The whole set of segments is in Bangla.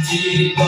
Jito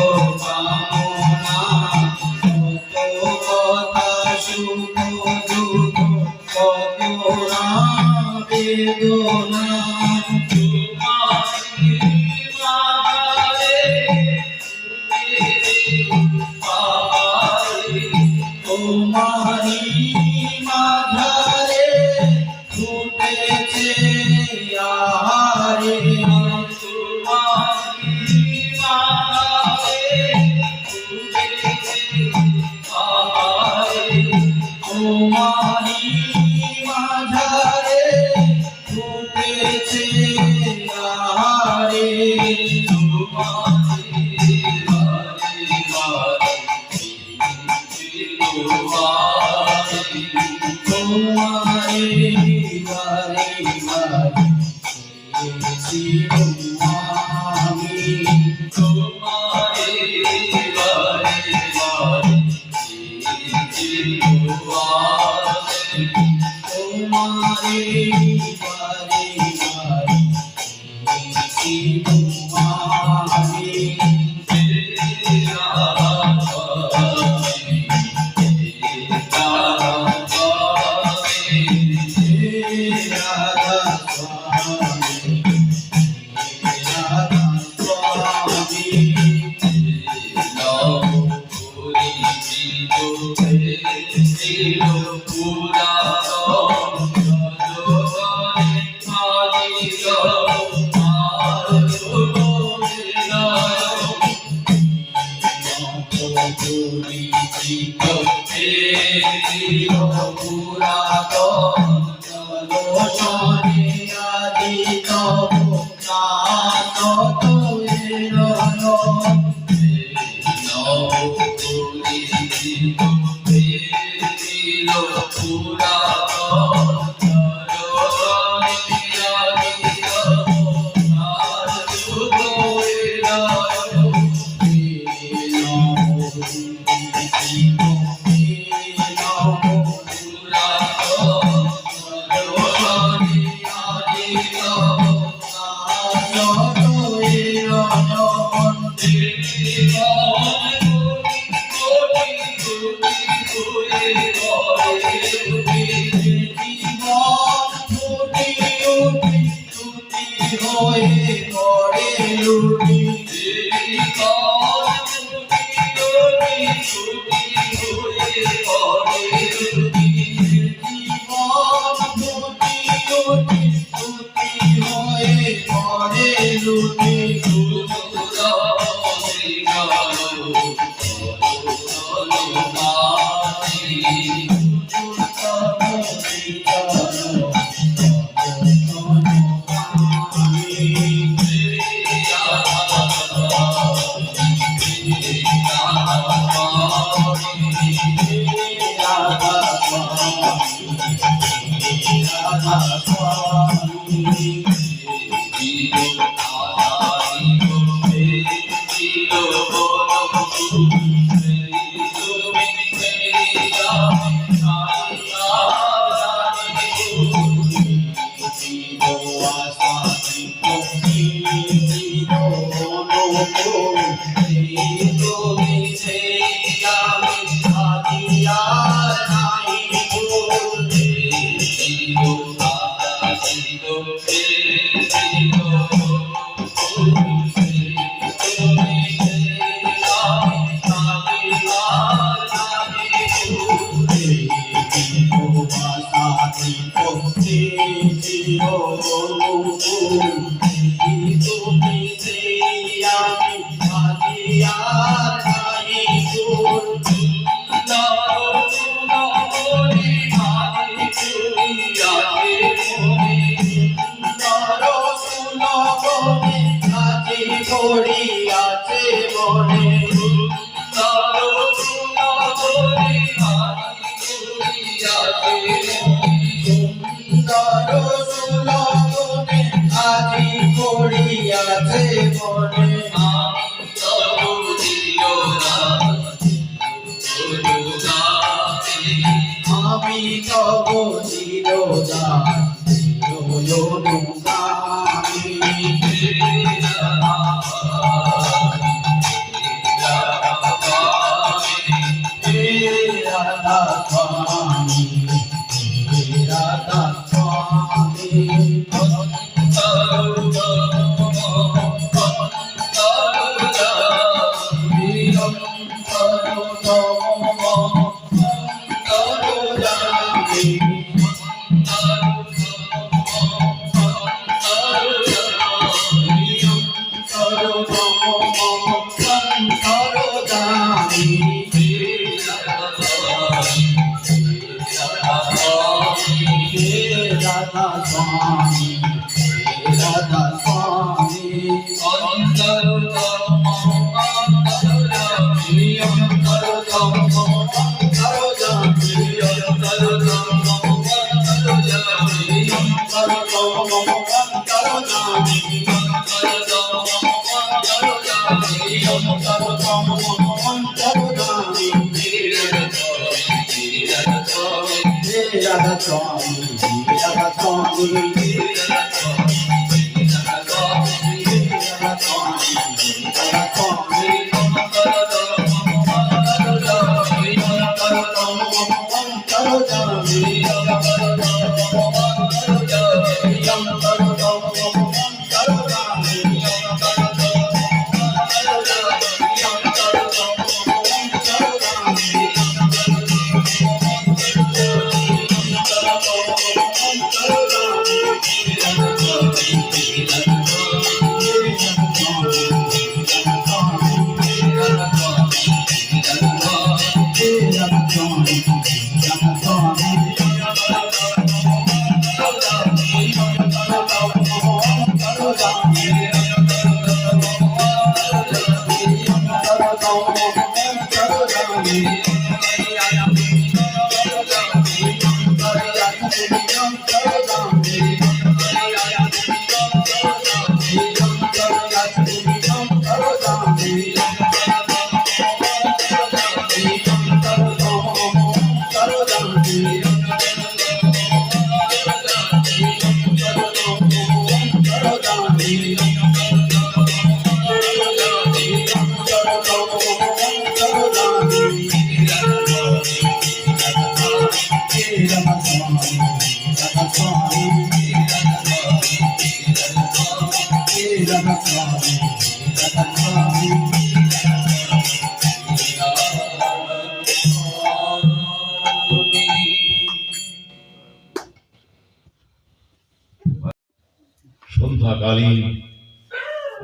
সন্ধ্যাকালীন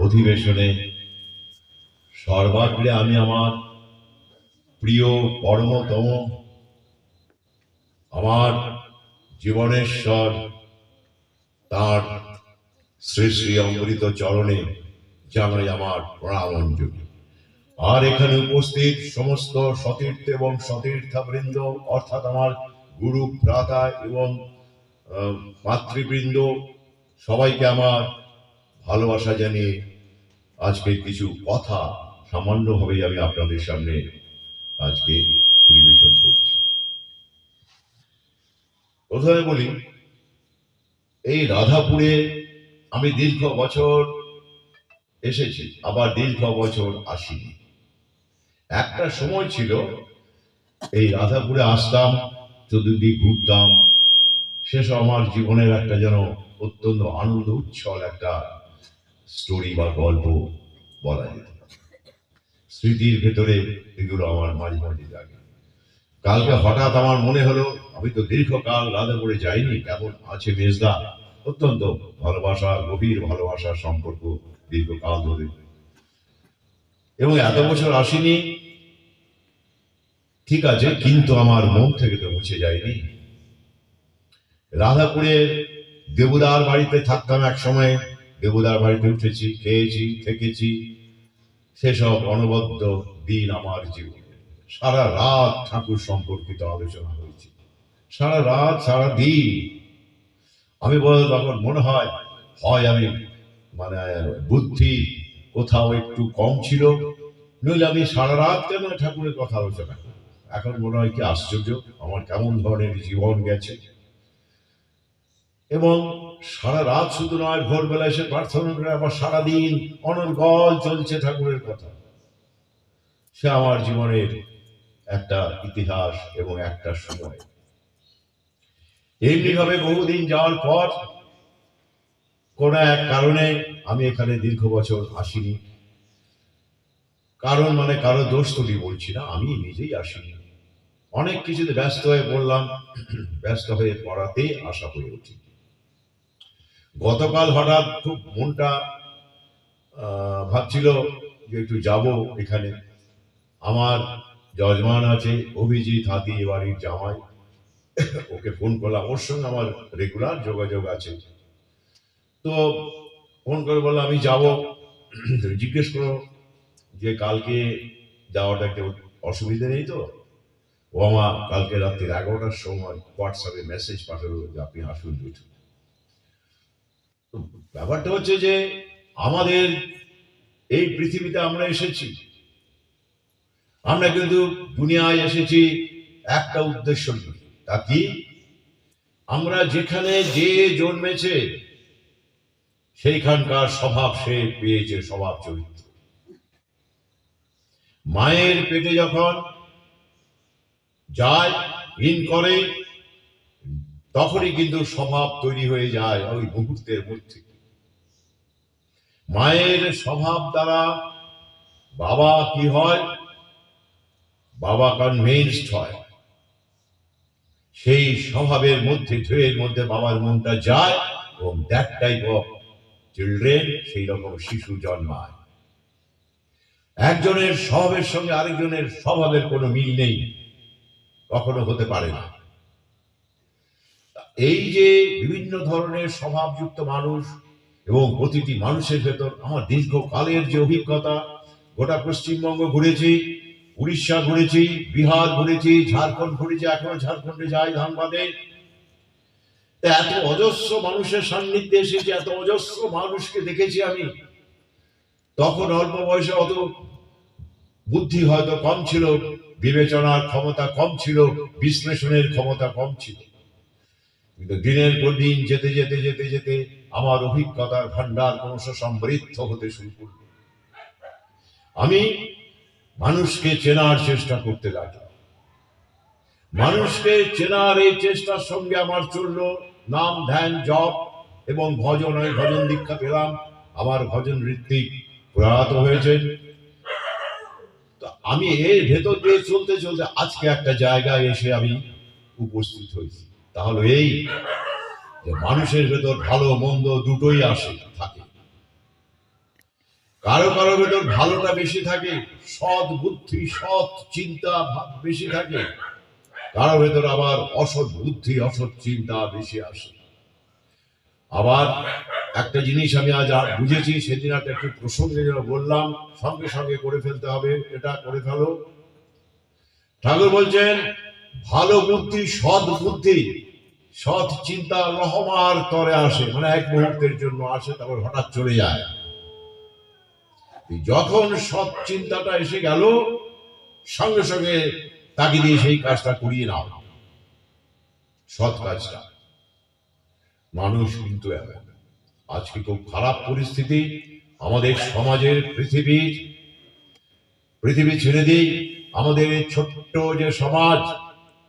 অধিবেশনে সর্বাগ্রে আমি আমার প্রিয় পরমতম আমার জীবনেশ্বর তার শ্রী শ্রী অমৃত চরণে জানাই আমার প্রণামাঞ্জলি। আর এখানে উপস্থিত সমস্ত সতীর্থ এবং সতীর্থাবৃন্দ অর্থাৎ আমার গুরু ভ্রাতা এবং মাতৃবৃন্দ সবাইকে আমার ভালোবাসা জানিয়ে আজকে কিছু কথা সামান্যভাবে আমি আপনাদের সামনে আজকে পরিবেশন করছি। প্রথমে বলি, এই রাধাপুরে আমি দীর্ঘ বছর এসেছি, আবার দীর্ঘ বছর আসিনি। একটা সময় ছিল এই রাধাপুরে আসতাম, চতুর্দিক ঘুরতাম, শেষ আমার জীবনের একটা যেন অত্যন্ত আনন্দ উচ্ছল একটা স্টোরি বা গল্প বলা যেত। স্মৃতির ভেতরে এগুলো আমার মাঝে মাঝে জাগে। কালকে হঠাৎ আমার মনে হলো, আমি তো দীর্ঘকাল রাধাপুরে যাইনি, কেমন আছে মেজদা? অত্যন্ত ভালোবাসা, গভীর ভালোবাসার সম্পর্ক দীর্ঘকাল ধরে, এবং এত বছর আসিনি ঠিক আছে, কিন্তু আমার মন থেকে তো মুছে যায়নি। রাধাপুরের দেবুদার বাড়িতে থাকতাম এক সময়, দেবুদার বাড়িতে উঠেছি, খেয়েছি, থেকেছি, সেসব অনবদ্য দিন আমার জীবনে। সারা রাত ঠাকুর সম্পর্কিত আলোচনা হয়েছে, সারা রাত সারা দিন। আমি বলতে তখন মনে হয় আমি মানে বুদ্ধি কোথাও একটু কম ছিল, নইলে আমি সারা রাত কেন ঠাকুরের কথা আলোচনা করি। এখন মনে হয় কি আশ্চর্য, আমার কেমন ধরনের জীবন গেছে। এবং সারা রাত শুধু নয়, ভোরবেলা এসে প্রার্থনা করে আবার সারাদিন অনর্গল চলছে ঠাকুরের কথা। সে আমার জীবনের একটা ইতিহাস এবং একটা সময়। এমনি ভাবে বহুদিন যাওয়ার পর কোন এক কারণে আমি এখানে দীর্ঘ বছর আসিনি। কারণ মানে কারো দোষ তুলি বলছি না, আমি নিজেই আসিনি। অনেক কিছুতে ব্যস্ত হয়ে পড়লাম, ব্যস্ত হয়ে পড়াতেই আসা হয়ে উঠি। গতকাল হঠাৎ খুব মনটা ভাবছিল যে একটু যাব এখানে। আমার যজমান আছে অভিজিৎ হাতি, বাড়ির জামাই, ওকে ফোন করলাম, ওর সঙ্গে আমার রেগুলার যোগাযোগ আছে। তো ফোন করে বললাম আমি যাব। জিজ্ঞেস করো যে কালকে যাওয়াটা একটা অসুবিধা নেই তো? ও আমার কালকে রাত্রি 11টার সময় হোয়াটসঅ্যাপে মেসেজ পাঠালো যে আপনি আসুন দুটো। ব্যাপারটা হচ্ছে যে আমাদের এই পৃথিবীতে আমরা এসেছি, আমরা কিন্তু দুনিয়ায় এসেছি একটা উদ্দেশ্য নিয়ে। তা কি? আমরা যেখানে যে জন্মেছে সেইখানকার স্বভাব সে পেয়েছে, স্বভাব চরিত্র। মায়ের পেটে যখন যায়, ঋণ করে, তখনই কিন্তু স্বভাব তৈরি হয়ে যায় ওই মুহূর্তের মধ্যে। মায়ের স্বভাব দ্বারা বাবা কি হয়? বাবা কনভিন্সড হয়, সেই স্বভাবের মধ্যে, ঢেউয়ের মধ্যে বাবার মনটা যায়, এবং দ্যাট টাইপ অফ চিলড্রেন, সেই রকম শিশু জন্মায়। একজনের স্বভাবের সঙ্গে আরেকজনের স্বভাবের কোনো মিল নেই, কখনো হতে পারে না। এই যে বিভিন্ন ধরনের স্বভাবযুক্ত মানুষ, এবং প্রতিটি মানুষের ভেতর আমার দীর্ঘকালের যে অভিজ্ঞতা, গোটা পশ্চিমবঙ্গ ঘুরেছি, উড়িষ্যা ঘুরেছি, বিহার ঘুরেছি, ঝাড়খণ্ড ঘুরেছি, এখনো ঝাড়খণ্ডে যাই ধানবাদে। এত অজস্র মানুষের সান্নিধ্যে এসেছি, এত অজস্র মানুষকে দেখেছি আমি। তখন অল্প বয়সে অত বুদ্ধি হয়তো কম ছিল, বিবেচনার ক্ষমতা কম ছিল, বিশ্লেষণের ক্ষমতা কম ছিল। কিন্তু দিনের পর দিন যেতে যেতে যেতে যেতে আমার অভিজ্ঞতার ভান্ডার ক্রমশ সমৃদ্ধ হতে শুরু করল। আমি মানুষকে চেনার চেষ্টা করতে লাগলাম। মানুষকে চেনার এই চেষ্টার সঙ্গে আমার চলল নাম, ধ্যান, জপ এবং ভজন। আমি ভজন দীক্ষা পেলাম, আমার ভজন ঋত্বিক প্রয়াত হয়েছে। তো আমি এর ভেতর দিয়ে চলতে চলতে আজকে একটা জায়গায় এসে আমি উপস্থিত হয়েছি। তাহলে এই যে মানুষের ভেতর ভালো মন্দ দুটোই আসে থাকে। কারো কারো ভেতর ভালোটা বেশি থাকে, সৎ বুদ্ধি, সৎ চিন্তা বেশি থাকে। কারো ভেতর আবার অসৎ বুদ্ধি, অসৎ চিন্তা বেশি আসে। আবার একটা জিনিস আমি আজ বুঝেছি, সেদিন একটা একটু প্রসঙ্গে যেন বললাম, সঙ্গে সঙ্গে করে ফেলতে হবে, এটা করে ফেলো। ঠাকুর বলছেন ভালো বুদ্ধি, সৎ বুদ্ধি, সৎ চিন্তা রহমার তরে আসে, মানে এক মুহূর্তের জন্য আসে, তারপর হঠাৎ চলে যায়। যখন সৎ চিন্তাটা এসে গেল, সঙ্গে সঙ্গে তাকে দিয়ে সেই কাজটা করিয়ে নাও, সৎ কাজটা। মানুষ কিন্তু এমন। আজকে খুব খারাপ পরিস্থিতি আমাদের সমাজের, পৃথিবী ছেড়ে দিই, আমাদের ছোট্ট যে সমাজ,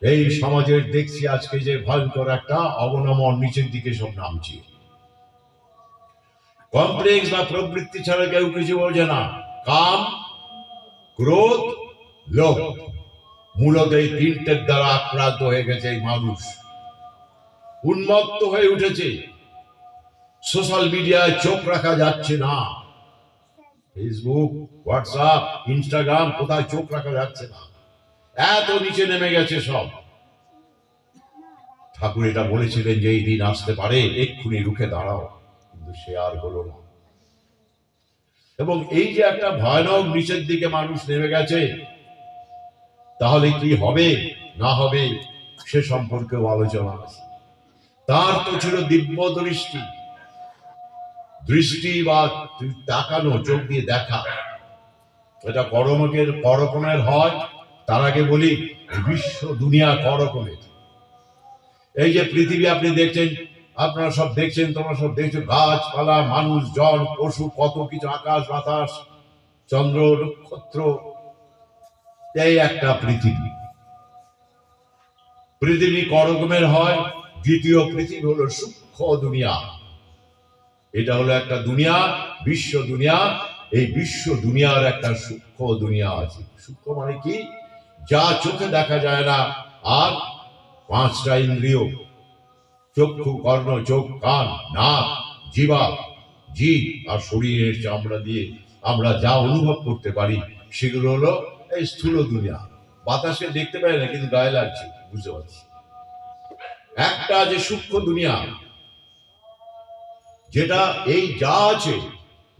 এই সমাজের দেখছি আজকে যে ভয়ঙ্কর একটা অবনমন, নিচের দিকে সব নামছে। কমপ্লেক্স বা প্রবৃত্তি ছাড়া কেউ কিছু বোঝে না। কাম, ক্রোধ, লোভ, মূলত এই তিনটের দ্বারা আক্রান্ত হয়ে গেছে এই মানুষ, উন্মত্ত হয়ে উঠেছে। সোশ্যাল মিডিয়ায় চোখ রাখা যাচ্ছে না, ফেসবুক, হোয়াটসঅ্যাপ, ইনস্টাগ্রাম, কোথায় চোখ রাখা যাচ্ছে না, এত নিচে নেমে গেছে সব। ঠাকুর এটা বলেছিলেন যে এই দিন আসতে পারে, এক্ষুনি রুখে দাঁড়াও, কিন্তু সে আর হলো না। এবং এই যে একটা ভয়ানক নিচের দিকে মানুষ নেমে গেছে, তাহলে কি হবে না হবে সে সম্পর্কেও আলোচনা আছে। তার তো ছিল দিব্য দৃষ্টি, দৃষ্টি বা তাকানো, চোখ দিয়ে দেখা। এটা করকমের হয়। তার আগে বলি বিশ্ব দুনিয়া করকমের। এই যে পৃথিবী আপনি দেখছেন, আপনারা সব দেখছেন, তোমরা সব দেখছো, গাছপালা, মানুষ, জল, পশু, কত কিছু, আকাশ বাতাস, চন্দ্র, নক্ষত্র, এই একটা পৃথিবী। পৃথিবী করকমের হয়। দ্বিতীয় পৃথিবী হলো সূক্ষ্ম দুনিয়া। এটা হলো একটা দুনিয়া, বিশ্ব দুনিয়া। এই বিশ্ব দুনিয়ার একটা সূক্ষ্ম দুনিয়া আছে। সূক্ষ্ম মানে কি? যা চোখে দেখা যায় না। আর পাঁচটা ইন্দ্রিয়, চক্ষু, কর্ণ, চোখ, কান, নাক, জিহ্বা, জিভ আর শরীরের চামড়া দিয়ে আমরা যা অনুভব করতে পারি, সেগুলো হলো এই স্থূল দুনিয়া। বাতাসে দেখতে পাই না, কিন্তু গায়ে লাগছে, বুঝতে পারছি। একটা যে সূক্ষ্ম দুনিয়া, যেটা এই যা আছে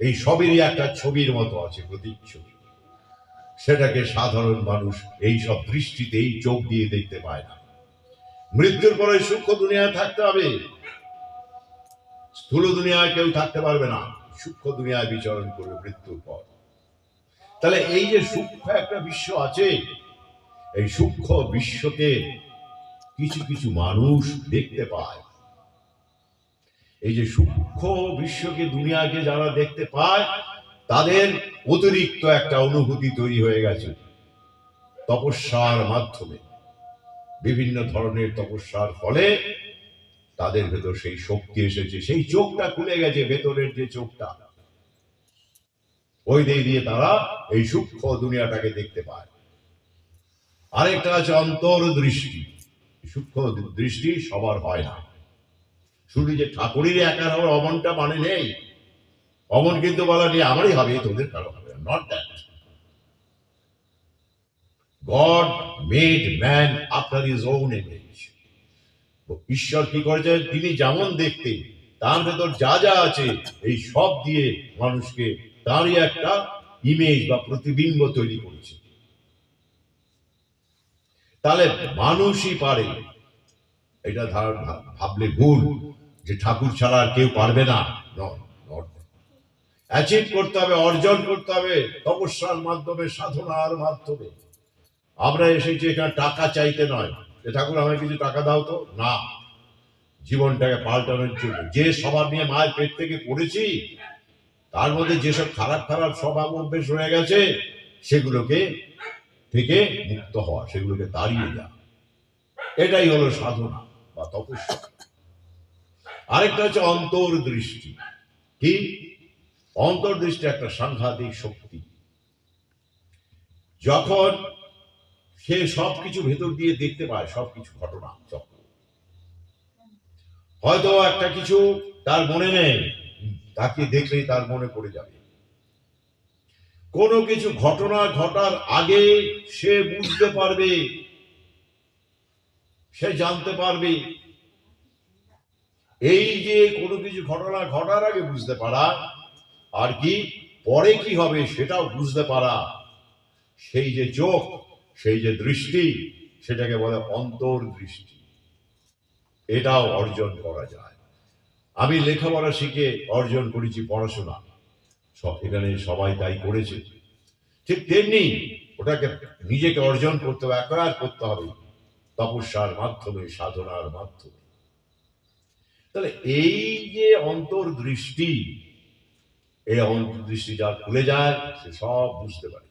এই সবেরই একটা ছবির মতো আছে, প্রতিচ্ছবি। সেটাকে সাধারণ মানুষ এই সব দৃষ্টিতে, এই চোখ দিয়ে দেখতে পায় না। মৃত্যুর পরে সূক্ষ্ম দুনিয়ায় থাকতে হবে, স্থূল দুনিয়ায় কেউ থাকতে পারবে না। সূক্ষ্ম দুনিয়ায় বিচরণ করবে মৃত্যুর পর। তাহলে এই যে সূক্ষ্ম একটা বিশ্ব আছে, এই সূক্ষ্ম বিশ্বকে কিছু কিছু মানুষ দেখতে পায়। এই যে সূক্ষ্ম বিশ্বকে, দুনিয়াকে যারা দেখতে পায়, তাদের অতিরিক্ত একটা অনুভূতি তৈরি হয়ে গেছে তপস্যার মাধ্যমে। বিভিন্ন ধরনের তপস্যার ফলে তাদের ভেতর সেই শক্তি এসেছে, সেই চোখটা খুলে গেছে, ভেতরের যে চোখটা, ওই দিয়ে তারা এই সূক্ষ্ম দুনিয়াটাকে দেখতে পায়। আরেকটা আছে অন্তর্দৃষ্টি। সূক্ষ্ম দৃষ্টি সবার হয় না। শুধু যে ঠাকুরের একার হওয়ার অমনটা মানে নেই। অমন কিন্তু বলা নেই আমারই হবে, তোদের কারো হবে, not that. God made man after his own image. ঈশ্বর কি করেছেন? তিনি যেমন দেখতে, তার ভেতর যা যা আছে, এই সব দিয়ে মানুষকে তারই একটা ইমেজ বা প্রতিবিম্ব তৈরি করেছে। তাহলে মানুষই পারে। এটা ভাবলে ভুল যে ঠাকুর ছাড়া আর কেউ পারবে না। অ্যাচিভ করতে হবে, অর্জন করতে হবে তপস্যার মাধ্যমে, সাধনার মাধ্যমে। আমরা এসেছি এখানে টাকা চাইতে নয়, যে ঠাকুর আমায় কিছু টাকা দাও তো, না, জীবনটাকে পাল্টানোর জন্য। যে স্বভাব নিয়ে মায়ের পেট থেকে পড়েছি, তার মধ্যে যেসব খারাপ খারাপ স্বভাব অভ্যেস রয়ে গেছে, সেগুলোকে থেকে মুক্ত হওয়া, সেগুলোকে তাড়িয়ে দেওয়া, এটাই হলো সাধনা বা তপস্যা। আরেকটা হচ্ছে অন্তর্দৃষ্টি। কি? অন্তর্দৃষ্টি একটা সাংঘাতিক শক্তি। যখন সে সবকিছু ভেতর দিয়ে দেখতে পায়, সবকিছু ঘটনা চক্র, হয়তো একটা কিছু তার মনে নেই, তাকে দেখলেই তার মনে পড়ে যাবে। কোনো কিছু ঘটনা ঘটার আগে সে বুঝতে পারবে, সে জানতে পারবে। এই যে কোনো কিছু ঘটনা ঘটার আগে বুঝতে পারা, আর কি পরে কি হবে সেটাও বুঝতে পারা, সেই যে চোখ, সেই যে দৃষ্টি, সেটাকে বলে অন্তর্দৃষ্টি। এটাও অর্জন করা যায়। আমি লেখাপড়া শিখে অর্জন করেছি পড়াশোনা, এখানে সবাই তাই করেছে। ঠিক তেমনি ওটাকে নিজেকে অর্জন করতে হবে, একবার করতে হবে তপস্যার মাধ্যমে, সাধনার মাধ্যমে। তাহলে এই যে অন্তর্দৃষ্টি, এই অন্তর্দৃষ্টি যার খুলে যায়, সে সব বুঝতে পারে।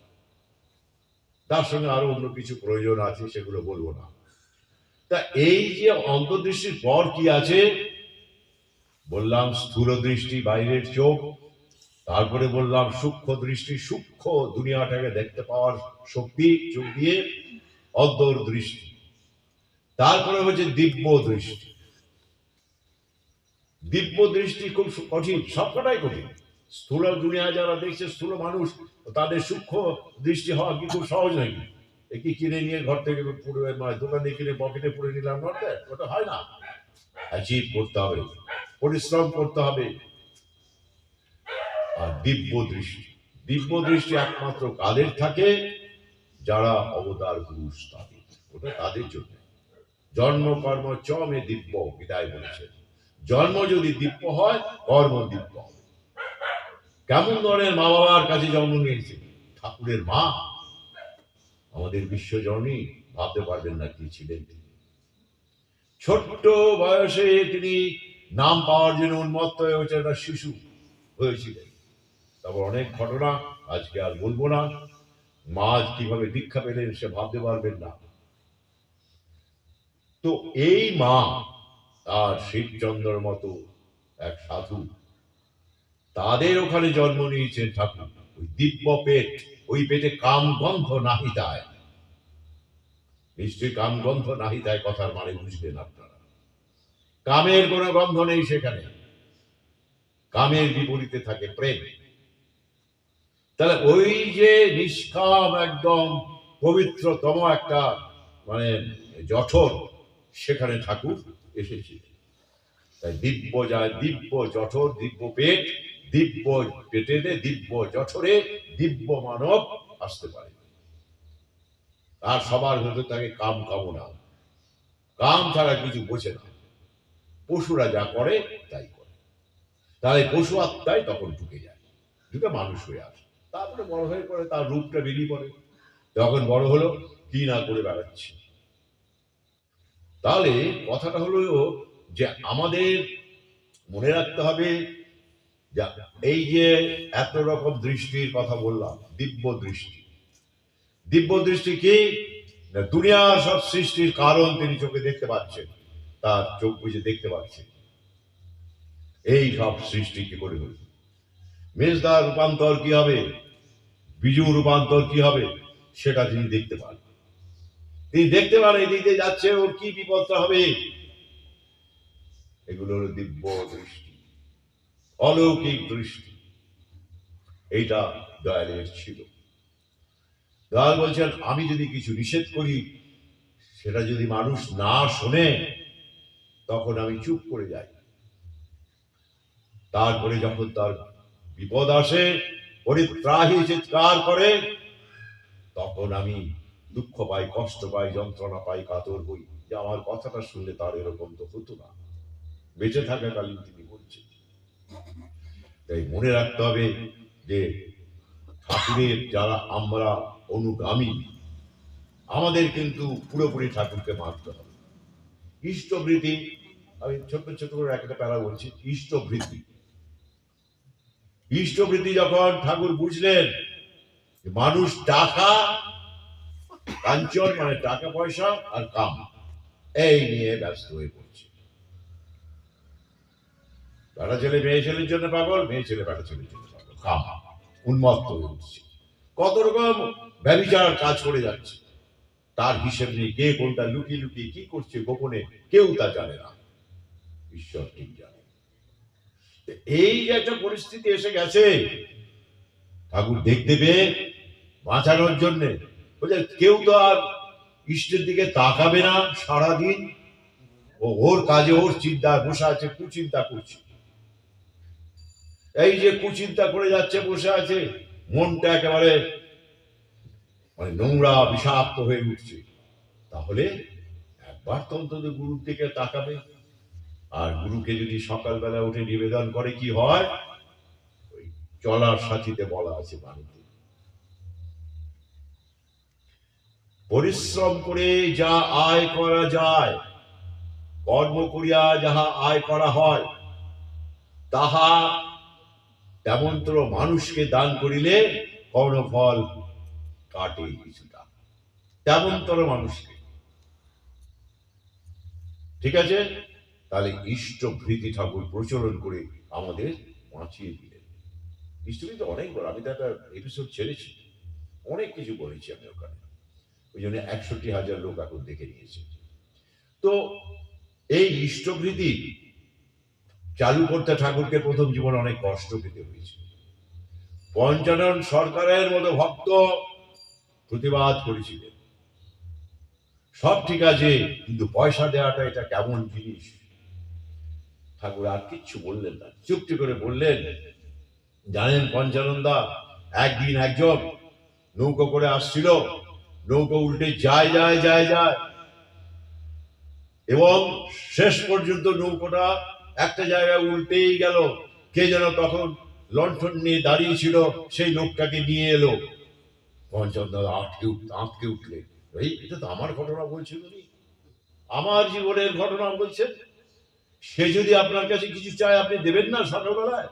তার সঙ্গে আরো অন্য কিছু প্রয়োজন আছে, সেগুলো বলবো না। তা এই যে অন্তর্দৃষ্টির পর কি আছে বললাম, স্থূল দৃষ্টি, বাইরের চোখ। তারপরে বললাম সূক্ষ্ম দৃষ্টি, সূক্ষ্ম দুনিয়াটাকে দেখতে পাওয়ার শক্তি চোখ দিয়ে, অন্তর্দৃষ্টি। তারপরে হচ্ছে দিব্য দৃষ্টি। দিব্য দৃষ্টি খুব কঠিন, সবকটাই কঠিন। স্থূল দুনিয়া যারা দেখছে, স্থূল মানুষ, তাদের সূক্ষ্ম দৃষ্টি হওয়া কি খুব সহজ নাকি? কি কিনে নিয়ে ঘর থেকে দোকানে কিনে পকেটে পুরে নিলাম, ওটা হয় না। অ্যাচিভ করতে হবে, পরিশ্রম করতে হবে। আর দিব্য দৃষ্টি, দিব্য দৃষ্টি একমাত্র কাদের থাকে? যারা অবতার পুরুষ, তাদের। ওটা তাদের জন্য। জন্ম কর্ম চ মে দিব্য, বিদায় বলেছেন। জন্ম যদি দিব্য হয়, কর্ম দিব্য হবে। কেমন ধরনের মা বাবার কাছে জন্ম নিয়েছে? ঠাকুরের মা, আমাদের বিশ্বজননী, ভাবতে পারবেন না কি ছিলেন তিনি। ছোট্ট বয়সে তিনি নাম পাওয়ার জন্য উন্মত্ত হয়ে হচ্ছে একটা শিশু হয়েছিলেন। তারপর অনেক ঘটনা, আজকে আর বলবো না। মা কিভাবে দীক্ষা পেলেন সে ভাবতে পারবেন না। তো এই মা আর শিবচন্দ্রের মতো এক সাধু, তাদের ওখানে জন্ম নিয়েছেন ঠাকুর। ওই দিব্য পেট, ওই পেটে কাম গন্ধ নাহি দেয়। নিশ্চয়ই কাম গন্ধ নাহি দেয় কথার মানে বুঝবেন আপনারা। কামের কোনো গন্ধ নেই সেখানে, কামের বিপরীতে থাকে প্রেম। তাহলে ওই যে নিষ্কাম, একদম পবিত্রতম একটা মানে জঠর, সেখানে ঠাকুর এসেছিলেন। তাই দিব্য যায়, দিব্য জঠর, দিব্য পেট, দিব্য পেটেতে, দিব্য জঠরে দিব্য মানব আসতে পারে। আর সবার ভেতর থাকে কাম কামনা, কাম ছাড়া কিছু বোঝে না। পশুরা যা করে তাই করে। তাহলে পশু আত্মায় তখন ঢুকে যায়, ঢুকে মানুষ হয়ে আসে। তারপরে বড় হয়ে পড়ে, তার রূপটা বেরিয়ে পড়ে। যখন বড় হলো, কি না করে বেড়াচ্ছে। তাহলে কথাটা হলো যে আমাদের মনে রাখতে হবে, এই যে এত রকম দৃষ্টির কথা বললাম, দিব্য দৃষ্টি। দিব্য দৃষ্টি কি? দুনিয়ার সব সৃষ্টির কারণ তিনি চোখে দেখতে পাচ্ছেন, তার চোখ বুঝে দেখতে পাচ্ছেন। এই সব সৃষ্টি কি করে হল? মেজদার রূপান্তর কি হবে, বিজু রূপান্তর কি হবে, সেটা তিনি দেখতে পান। তিনি দেখতে পান এই দিকে যাচ্ছে, ওর কি বিপদটা হবে। এগুলো হলো দিব্য দৃষ্টি, অলৌকিক দৃষ্টি। এইটা দয়ালের ছিল। দয়াল বলছেন, আমি যদি কিছু নিষেধ করি, সেটা যদি মানুষ না শোনে, তখন আমি চুপ করে যাই। তারপরে যখন তার বিপদ আসে, পরিত্রাহি চিৎকার করে, তখন আমি দুঃখ পাই, কষ্ট পাই, যন্ত্রণা পাই, কাতর হই যে আমার কথাটা শুনলে তার এরকম তো হতো না। বেঁচে থাকাকালীন তিনি বলছেন। তাই মনে রাখতে হবে যে ঠাকুরের যারা আমরা অনুগামী, আমাদের কিন্তু পুরোপুরি ঠাকুরকে মানতে হবে। ইষ্টবৃত্তি, আমি ছোট ছোট করে একটা প্যারা বলছি। ইষ্টবৃত্তি, ইষ্টবৃত্তি যখন ঠাকুর বুঝলেন মানুষ টাকা, কাঞ্চন মানে টাকা পয়সা আর কাম, এই নিয়ে ব্যস্ত হয়ে পড়ছে। বেটা ছেলে মেয়ে ছেলের জন্য পাগল, মেয়ে ছেলে বেটা ছেলের জন্য পাগল, কাম উন্মত্ত হয়ে উঠছে। কত রকম ব্যভিচার কাজ করে যাচ্ছে, তার হিসেব নেই। কে কোনটা লুকিয়ে লুকিয়ে কি করছে গোপনে, কেউ তা জানে না, ঈশ্বর ঠিক জানে। এই যে একটা পরিস্থিতি এসে গেছে, ঠাকুর দেখতে পেয়ে বাঁচানোর জন্য বলছে কেউ তো আর ইষ্টের দিকে তাকাবে না সারাদিন, ওর কাজে ওর চিন্তায় বসে আছে, কুচিন্তা করছে। এই যে কুচিন্তা করে যাচ্ছে, বসে আছে, মনটা একেবারে মানে নোংরা বিষাক্ত হয়ে উঠছে। তাহলে একবার তো অন্তত গুরুর দিকে তাকাবে। আর গুরুকে যদি সকালবেলা উঠে নিবেদন করে, কি হয়? ওই চলার সাথীতে বলা আছে বাণীতে, পরিশ্রম করে যা আয় করা যায়, কর্ম করিয়া যাহা আয় করা হয়, তাহা তেমনতর মানুষকে দান করিলে কর্ণফল কাটে কিছুটা, তেমনতর মানুষকে। ঠিক আছে? তাহলে ইষ্টভৃতি ঠাকুর প্রচলন করে আমাদের বাঁচিয়ে দিলেন। ইষ্টভৃতি অনেক বড়, আমি তো একটা এপিসোড ছেড়েছি, অনেক কিছু বলেছি আমি ওখানে। ওই জন্য ৬১,০০০ লোক এখন দেখে নিয়েছে। তো এই ইষ্টভৃতি চালু করতে ঠাকুরকে প্রথম জীবন অনেক কষ্ট পেতে হয়েছে। পঞ্চানন সরকারের মতো ভক্ত প্রতিবাদ করেছিলেন, সব ঠিক আছে, কিন্তু পয়সা দেওয়াটা এটা কেমন জিনিস। ঠাকুর আর কিচ্ছু বললেন না, চুপটি করে বললেন, জানেন পঞ্চানন দা, একদিন একজন নৌকো করে আসছিল, নৌকো উল্টে যায় যায় যায় যায়, এবং শেষ পর্যন্ত নৌকোটা একটা জায়গায় উল্টেই গেল। কে যেন তখন লণ্ঠন নিয়ে দাঁড়িয়েছিল, সেই লোকটাকে নিয়ে এলো। পঞ্চানন দাদা আটকে উঠলে, এই এটা তো আমার ঘটনা বলছিল, আমার জীবনের ঘটনা বলছেন। সে যদি আপনার কাছে কিছু চায়, আপনি দেবেন না সকালবেলায়?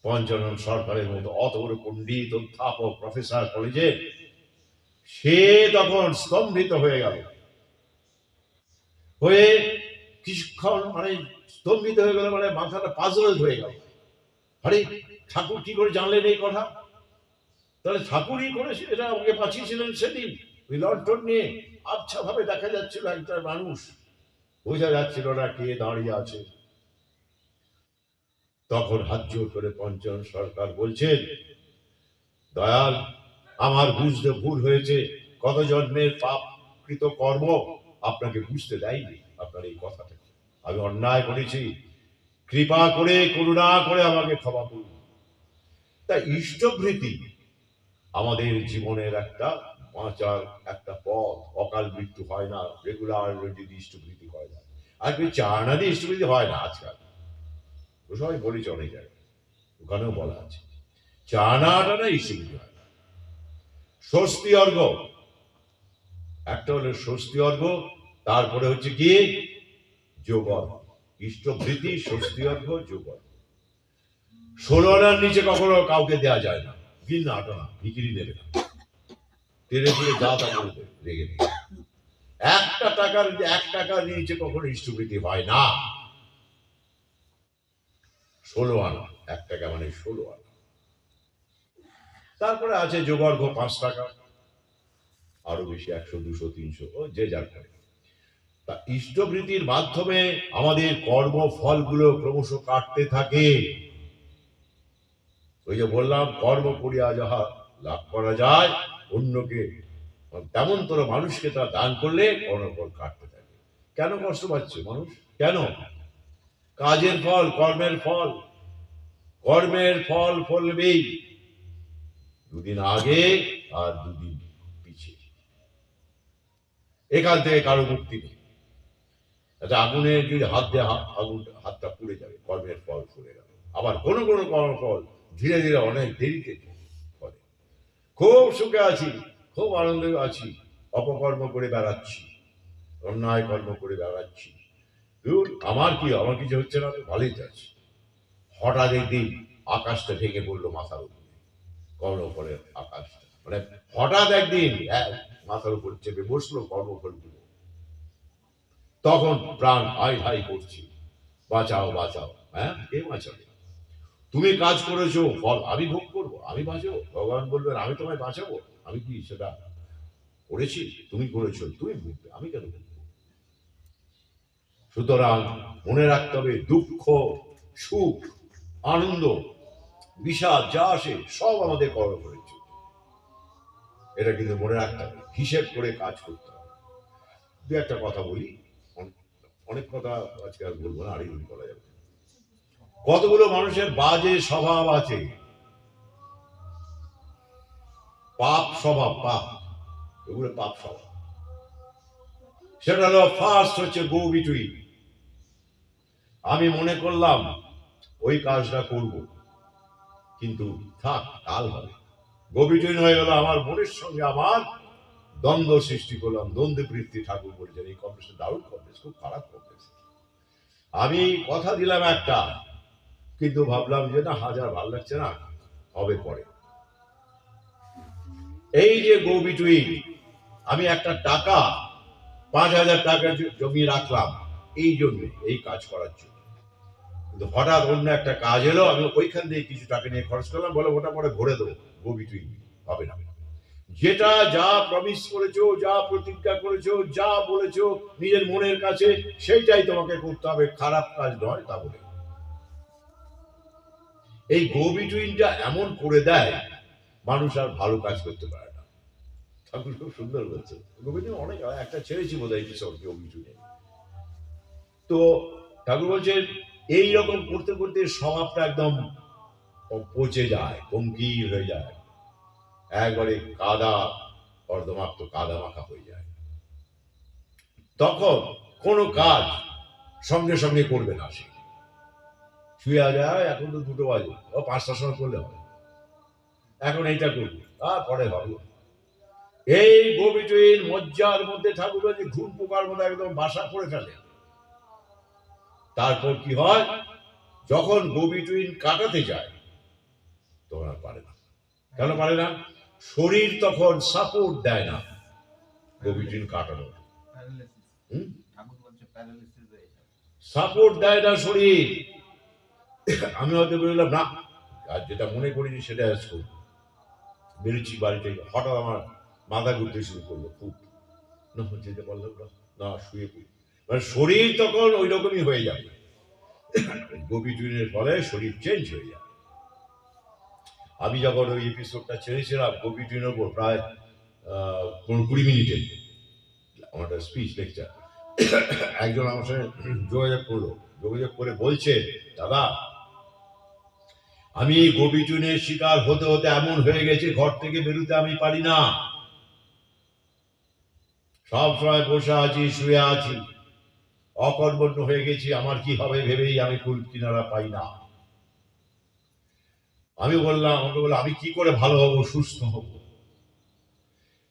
পঞ্চানন সরকারের মতো অত বড় পণ্ডিত, অধ্যাপক, প্রফেসর কলেজে, সে তখন স্তম্ভিত হয়ে গেল, হয়ে কিছুক্ষণ মানে স্তম্ভিত হয়ে গেল, মানে মাথাটা পাজল হয়ে গেল। আরে ঠাকুর কি করে জানলেন এই কথা? তাহলে ঠাকুরই করেছে, এটা আমাকে পাঠিয়েছিলেন সেদিন ওই লণ্ঠন নিয়ে। আচ্ছা ভাবে দেখা যাচ্ছিল একটা মানুষ, বোঝা যাচ্ছিল না কে দাঁড়িয়ে আছে। তখন হাত জোর করে পঞ্চানন সরকার বলছেন, দয়াল, আমার বুঝতে ভুল হয়েছে, কত জন্মের পাপকৃত কর্ম আপনাকে বুঝতে দেয়নি আপনার এই কথাটা, আমি অন্যায় করেছি, কৃপা করে করুণা করে আমাকে ক্ষমা করুন। তাই ইষ্টভৃতি আমাদের জীবনের একটা বাঁচার একটা পথ। অকাল মৃত্যু হয় না রেগুলার যদি ইষ্টভৃতি হয় না। আর কি চায়না দিয়ে ইষ্টভৃতি হয় না আজকাল, সবাই বলেছে অনেক জায়গায়, ওখানেও বলা আছে চায়নাটা না ইষ্টভৃতি হয় না। স্বস্তি অর্ঘ, একটা হলো স্বস্তি অর্ঘ, তারপরে হচ্ছে কি যোগ অর্ঘ। ইষ্টভৃতি, স্বস্তি অর্ঘ, যোগ অর্ঘ। ১৬ আনার নিচে কখনো কাউকে দেওয়া যায় না, ঘিন্না আটো না, বিক্রি দেবে না, তেরে ফুলে যা তা করে দেবে, রেগে নেবে। ১ টাকার নিচে কখনো ইষ্টভৃতি হয় না। ১৬ আনা, ১ টাকা মানে ১৬ আনা। তারপরে আছে যোগর্ঘ ৫ টাকা, আরো বেশি ১০০, ২০০, ৩০০, ও যে যার করে। তা ইষ্টভৃতির মাধ্যমে আমাদের কর্মফলগুলো ক্রমশ কাটতে থাকে। ওই যে বললাম, কর্ম করিয়া যাহা লাভ করা যায়, অন্যকে তেমনতর মানুষকে তা দান করলে কর্মফল কাটতে থাকে। কেন কষ্ট পাচ্ছে মানুষ? কেন? কাজের ফল, কর্মের ফল, কর্মের ফল ফলবেই। দুদিন আগে আর দুদিন পিছিয়ে। এখান থেকে কারো মুক্তি নেই। আচ্ছা, আগুনে যদি হাত দিয়ে আগুন হাতটা পুড়ে যাবে, কর্মের ফল ফুরে গেল। আবার কোনো কোনো কর্মফল ধীরে ধীরে অনেক দেরিতে করে। খুব সুখে আছি, খুব আনন্দে আছি, অপকর্ম করে বেড়াচ্ছি, অন্যায় কর্ম করে বেড়াচ্ছি, আমার কি, আমার কিছু হচ্ছে না, ভালোই যাচ্ছে। হঠাৎ একদিন আকাশটা ঢেকে পড়লো মাথার উপরে, কর্মফলের আকাশটা, মানে হঠাৎ একদিন মাথার উপর চেপে বসলো কর্মফলগুলো। তখন প্রাণ হাই হাই করছি, বাঁচাও বাঁচাও। হ্যাঁ, কে বাঁচাবে? তুমি কাজ করেছো, ফল আমি ভোগ করবো, আমি বাঁচাবো? ভগবান বলবেন আমি তোমায় বাঁচাবো? আমি কি সেটা করেছি? তুমি করেছো, তুমি ভুগবে, আমি কেন ভুগবো? সুতরাং মনে রাখতে হবে, দুঃখ, সুখ, আনন্দ, বিষাদ যা আসে সব আমাদের কর্ম করেছে। এটা কিন্তু মনে রাখতে হবে, হিসেব করে কাজ করতে হবে। দু একটা কথা বলি, অনেক কথা আজকে আর বলবো না, আরেকদিন বলা যাবে। কতগুলো মানুষের বাজে স্বভাব আছে, পাপ স্বভাব, পাপ, এগুলো পাপ স্বভাব। সেটা হলো, ফার্স্ট হচ্ছে গো বিটুইন। আমি মনে করলাম ওই কাজটা করব, কিন্তু থাক, কাল হবে। গো বিটুইন হয়ে গেল, আমার মনের সঙ্গে আমার দ্বন্দ্ব সৃষ্টি করলাম, দ্বন্দ্ব বৃত্তি। ঠাকুর বলেছেন এই কমপ্লেক্স দারুণ কমপ্লেক্স, খুব খারাপ কমপ্লেক্স। আমি কথা দিলাম একটা, কিন্তু ভাবলাম যে না, হাজার ভালো লাগছে না, হবে পরে। এই যে গো বিটুইন, আমি একটা টাকা 5,000 টাকা জমিয়ে রাখলাম এই জন্য, এই কাজ করার জন্য, কিন্তু হঠাৎ অন্য একটা কাজ এলো, আমি ওইখান থেকে কিছু টাকা নিয়ে খরচ করলাম, বলে ওটা পরে ভরে দেবো। গো বিটুইন হবে না। যেটা যা প্রমিস করেছো, যা প্রতিজ্ঞা করেছো, যা বলেছো নিজের মনের কাছে, সেইটাই তোমাকে করতে হবে, খারাপ কাজ নয় তা বলে। এই গো বিটুইনটা এমন করে দেয়, মানুষ আর ভালো কাজ করতে পারে না। ঠাকুর খুব সুন্দর বলছে, গো বিটুইন অনেক, একটা ছেড়েছি বোধ হয় এপিসোড গো বিটুইনে। তো ঠাকুর বলছেন এইরকম করতে করতে স্বভাবটা একদম পচে যায়, গম্ভীর হয়ে যায়, একবারে কাদা, অর্ধমাক্ত কাদা মাখা হয়ে যায়। তখন কোনো কাজ সঙ্গে সঙ্গে করবে না, সে শুয়ে যায়, এখন তো 2টো বাজে, ও 5টার সময় করলে হবে, এখন এইটা করবো, পরে ভাববো। এই গো বিটুইন মজ্জার মধ্যে ঠাকুর বলছে ঘুম পোকার মধ্যে একদম বাসা করে ফেলে। তারপর কি হয়, যখন গো বিটুইন কাটাতে যায় তখন আর পারে না। কেন পারে না? শরীর তখন সাপোর্ট দেয় না গো বিটুইন কাটানো, সাপোর্ট দেয় না শরীর। আমি হয়তো বললাম না, আর যেটা মনে করিনি সেটা আজ করবো, বেরোচ্ছি বাড়িতে, হঠাৎ আমার মাথা ঘুরতে শুরু করলো, খুব না যেতে পারলাম না, শুয়ে পড়ি, মানে শরীর তখন ওই রকমই হয়ে যাবে। গো বিটুইনের ফলে শরীর চেঞ্জ হয়ে যায়। আমি যখন ওই এপিসোডটা ছেড়েছিলাম গো বিটুইনের উপর, প্রায় 20 মিনিটের আমার একটা স্পিচ লেকচার, একজন আমার সঙ্গে যোগাযোগ করলো, যোগাযোগ করে বলছে, দাদা আমি গো বিটুইনের শিকার হতে হতে এমন হয়ে গেছে, ঘর থেকে বেরোতে আমি পারি না, সব সময় বসে আছি, শুয়ে আছি, অকর্মণ্য হয়ে গেছি, আমার কি হবে ভেবেই আমি কুল কিনারা পাই না। আমি বললাম, আমাকে বললাম আমি কি করে ভালো হব, সুস্থ হব?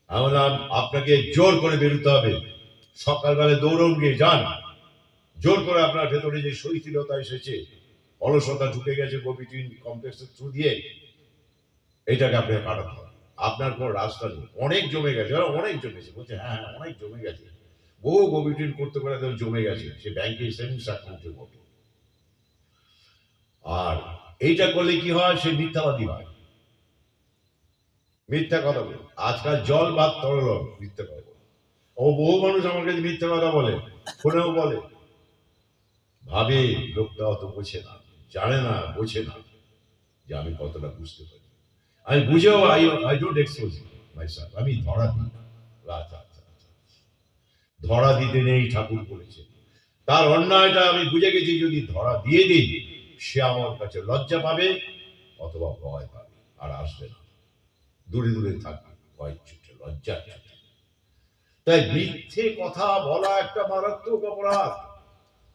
আমি বললাম আপনাকে জোর করে বেরোতে হবে, সকালবেলা দৌড়ন গিয়ে যান, জোর করে আপনার ভেতরে যে শৈথিলতা এসেছে, অলসতা ঢুকে গেছে গো বিটুইন কমপ্লেক্সের থ্রু দিয়ে, এইটাকে আপনাকে কাটাতে হবে। আপনার কোনো রাস্তা নেই, অনেক জমে গেছে, অনেক জমেছে। বলছে হ্যাঁ হ্যাঁ, অনেক জমে গেছে, বহু গো বিটুইন করতে করে জমে গেছে, সে ব্যাংকে সেভিংস অ্যাকাউন্টের মতো। আর এইটা করলে কি হয়, সে মিথ্যাবাদী হয়, মিথ্যা কথা বলে। আজকাল জল ভাত তরল, মিথ্যা কথা বলে। ও বহু মানুষ আমার কাছে মিথ্যা কথা বলে, ফোনেও বলে, ভাবে লোকটা অত বোঝে না, জানে না, বোঝে না যে আমি কতটা বুঝতে পারি। আমি বুঝেও আই ডোন্ট এক্সপোজ মাইসেলফ, আমি ধরা দিই। আচ্ছা আচ্ছা আচ্ছা, ধরা দিতে নেই, ঠাকুর বলেছে। তার অন্যায়টা আমি বুঝে গেছি, যদি ধরা দিয়ে দিই, সে আমার কাছে লজ্জা পাবে অথবা ভয় পাবে, আর আসবে না। দূরে দূরে থাকবে, ভয় ছুটে, লজ্জা ছুটে। তাই মিথ্যে কথা বলা একটা মারাত্মক অপরাধ।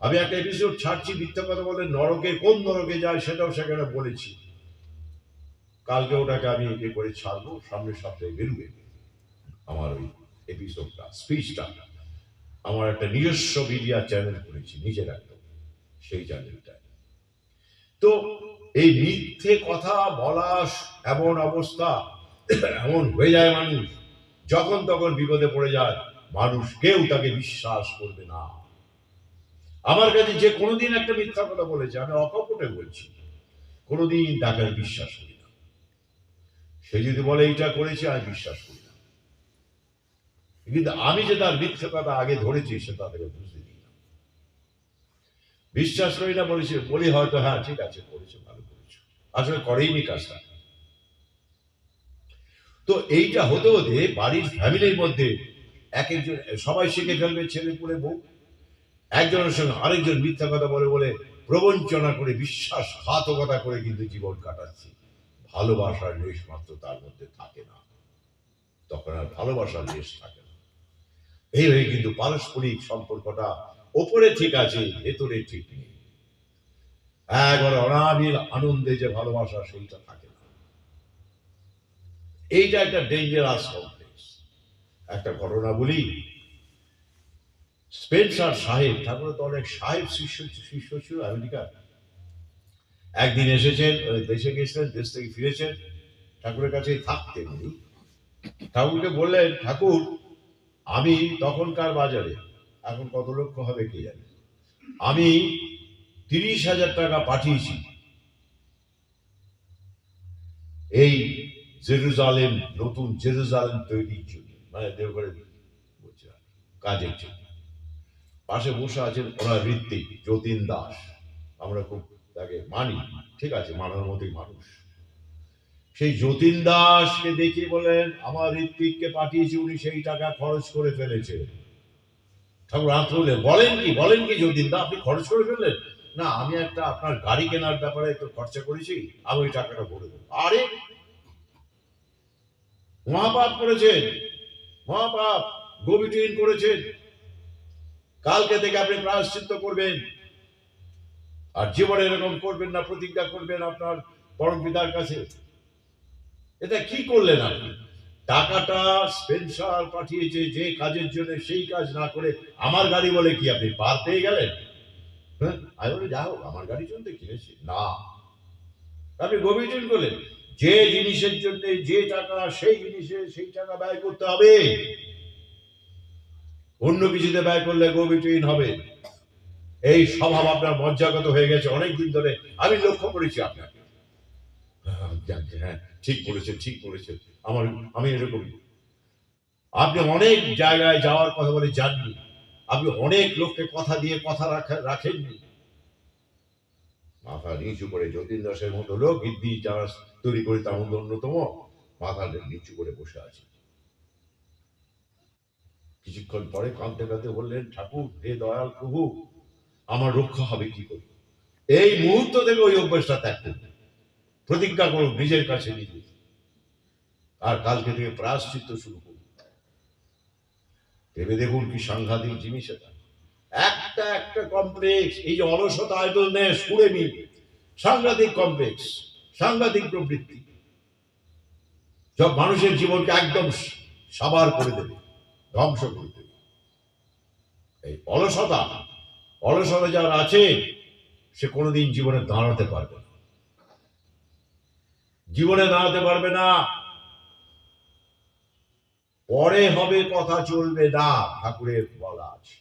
আমি একটা এপিসোড ছাড়ছি, মিথ্যে কথা বলে নরকে, কোন নরকে যায় সেটাও সেখানে বলেছি। কালকে ওটাকে আমি ইয়ে করে ছাড়বো, সামনের সপ্তাহে বেরোবে আমার ওই এপিসোডটা, স্পিচটা। আমার একটা নিজস্ব মিডিয়া চ্যানেল করেছি, নিজের একদম, সেই চ্যানেলটা। তো এই মিথ্যে কথা বলা এমন অবস্থা, এমন হয়ে যায় মানুষ যখন তখন বিপদে পড়ে যায়, মানুষ কেউ তাকে বিশ্বাস করবে না। আমার কাছে যে কোনোদিন একটা মিথ্যা কথা বলেছে, আমি অকপটে বলছি, কোনোদিন তাকে বিশ্বাস করি না। সে যদি বলে এইটা করেছে, আমি বিশ্বাস করি না। কিন্তু আমি যে তার মিথ্যে কথা আগে ধরেছি, সে তাদেরকে বুঝতে দিই না, বিশ্বাস করি না। বলেছে বলি হয়তো, হ্যাঁ ঠিক আছে, করেছে, ভালো করেছে, আসলে করেইনি কাজটা। তো এইটা হতে হতে বাড়ির ফ্যামিলির মধ্যে এক একজন সবাই শিখে ফেলবে, ছেলে পুলে বউ, একজনের সঙ্গে আরেকজন মিথ্যা কথা বলে বলে প্রবঞ্চনা করে, বিশ্বাসঘাতকতা করে কিন্তু জীবন কাটাচ্ছে। ভালোবাসার লেশ মাত্র তার মধ্যে থাকে না, তখন আর ভালোবাসার লেশ থাকে না। এই হয়ে কিন্তু পারস্পরিক সম্পর্কটা ওপরে ঠিক আছে, ভেতরে ঠিক নেই। একবারে অনাবিল আনন্দে যে ভালোবাসা, সেইটা থাকে না। এইটা একটা ডেঞ্জারাস কমপ্লেক্স। একটা ঘটনা বলি, স্পেন্সার সাহেব, ঠাকুরের তো অনেক সাহেব শিষ্য ছিল আমেরিকার। একদিন এসেছেন, দেশে গেছিলেন, দেশ থেকে ফিরেছেন, ঠাকুরের কাছে থাকতেন উনি। ঠাকুরকে বললেন, ঠাকুর আমি তখনকার বাজারে, এখন কত লক্ষ হবে কে জানে, আমি 30,000 টাকা পাঠিয়েছি এই জেরুজালেম, নতুন জেরুজালেম তৈরির জন্য, মানে দেওঘরের কাজের জন্য। পাশে বসে আছেন ওনার ঋত্বিক, যতীন দাস, আমরা খুব তাকে মানি, ঠিক আছে, মানার মতোই মানুষ। সেই যতীন দাসকে দেখে বলেন, আমার ঋত্বিককে পাঠিয়েছি, উনি সেই টাকা খরচ করে ফেলেছে। ঠাকুর হাত তুললেন, বলেন কি যতীন দা, আপনি খরচ করে ফেললেন? না, আমি একটা আপনার গাড়ি কেনার ব্যাপারে একটু খরচা করেছি, আমি ওই টাকাটা ভরে দেবো। আরে মহাপাপ করেছেন, মহাপাপ, গোবিটিন করেছেন, কালকে থেকে আপনি প্রায়শ্চিত্ত করবেন, আর জীবনে এরকম করবেন না, প্রতিজ্ঞা করবেন আপনার পরম পিতার কাছে। এটা কি করলেন আপনি? টাকাটা স্পেন্সার পাঠিয়েছে যে কাজের জন্য, সেই কাজ না করে আমার গাড়ি বলে কি আপনি পার পেয়ে গেলেন? হ্যাঁ, আমি বলি যা হোক, আমার গাড়ির জন্য কিনেছি না, আপনি গভীর করলেন। যে জিনিসের জন্য যে টাকা, সেই জিনিসে সেই টাকা ব্যয় করতে হবে, অন্য কিছুতে ব্যয় করলে গভীর হবে। এই স্বভাব আপনার মজ্জাগত হয়ে গেছে অনেকদিন ধরে, আমি লক্ষ্য করেছি আপনাকে। হ্যাঁ ঠিক বলেছেন, আমি এরকমই। আপনি অনেক জায়গায় যাওয়ার কথা বলে যাননি, আপনি অনেক লোককে কথা দিয়ে কথা রাখেননি। মাথা নিচু করে, যতীন দাসের মতো লোক, গিদ্দি যারা তৈরি করে তার মধ্যে অন্যতম, মাথা নিচু করে বসে আছে। কিছুক্ষণ পরে কাঁদতে কাঁদতে বললেন, ঠাকুর হে দয়াল প্রভু, আমার রক্ষা হবে কি করে? এই মুহূর্ত থেকে ওই অভ্যাসটা ত্যাগ করুন, প্রতিজ্ঞা করুন নিজের কাছে নিজে, আর কালকে থেকে প্রায়শ্চিত্ত শুরু করুন। ভেবে দেখুন কি সাংঘাতিক জিনিস এটা। একটা একটা কমপ্লেক্স, এই যে অলসতা, আইডলনেস, কুড়েমি, সাংঘাতিক কমপ্লেক্স, সাংঘাতিক প্রবৃত্তি, সব মানুষের জীবনকে একদম সাবার করে দেবে, ধ্বংস করে দেবে। এই অলসতা যার আছে, সে কোনোদিন জীবনে দাঁড়াতে পারবে না, জীবনে দাঁড়াতে পারবে না। পরে হবে কথা, চলবে না, ঠাকুরের বলা আছে।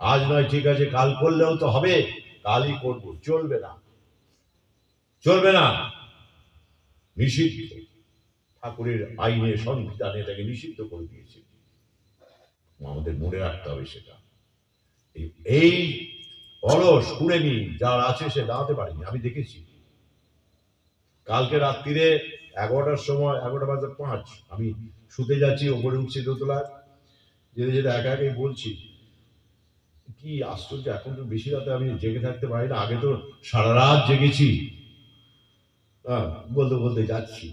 আজ নয় ঠিক আছে, কাল করলেও তো হবে, কালই করব, চলবে না, চলবে না, নিষিদ্ধ। ঠাকুরের আইনে, সংবিধানে এটাকে নিষিদ্ধ করে দিয়েছে, আমাদের মনে রাখতে হবে সেটা। এই অলস কুড়েমি যার আছে, সে দাঁড়াতে পারেনি, আমি দেখেছি। কালকে রাত্রিরে 11টার সময়, 11:05 আমি শুতে যাচ্ছি, ওপরে উঠছি দোতলায়, যেতে যেতে একা একাই বলছি, কি আশ্চর্য, এখন তো বেশি রাতে আমি জেগে থাকতে পারি না, আগে তো সারা রাত জেগেছি। বলতে বলতে যাচ্ছি,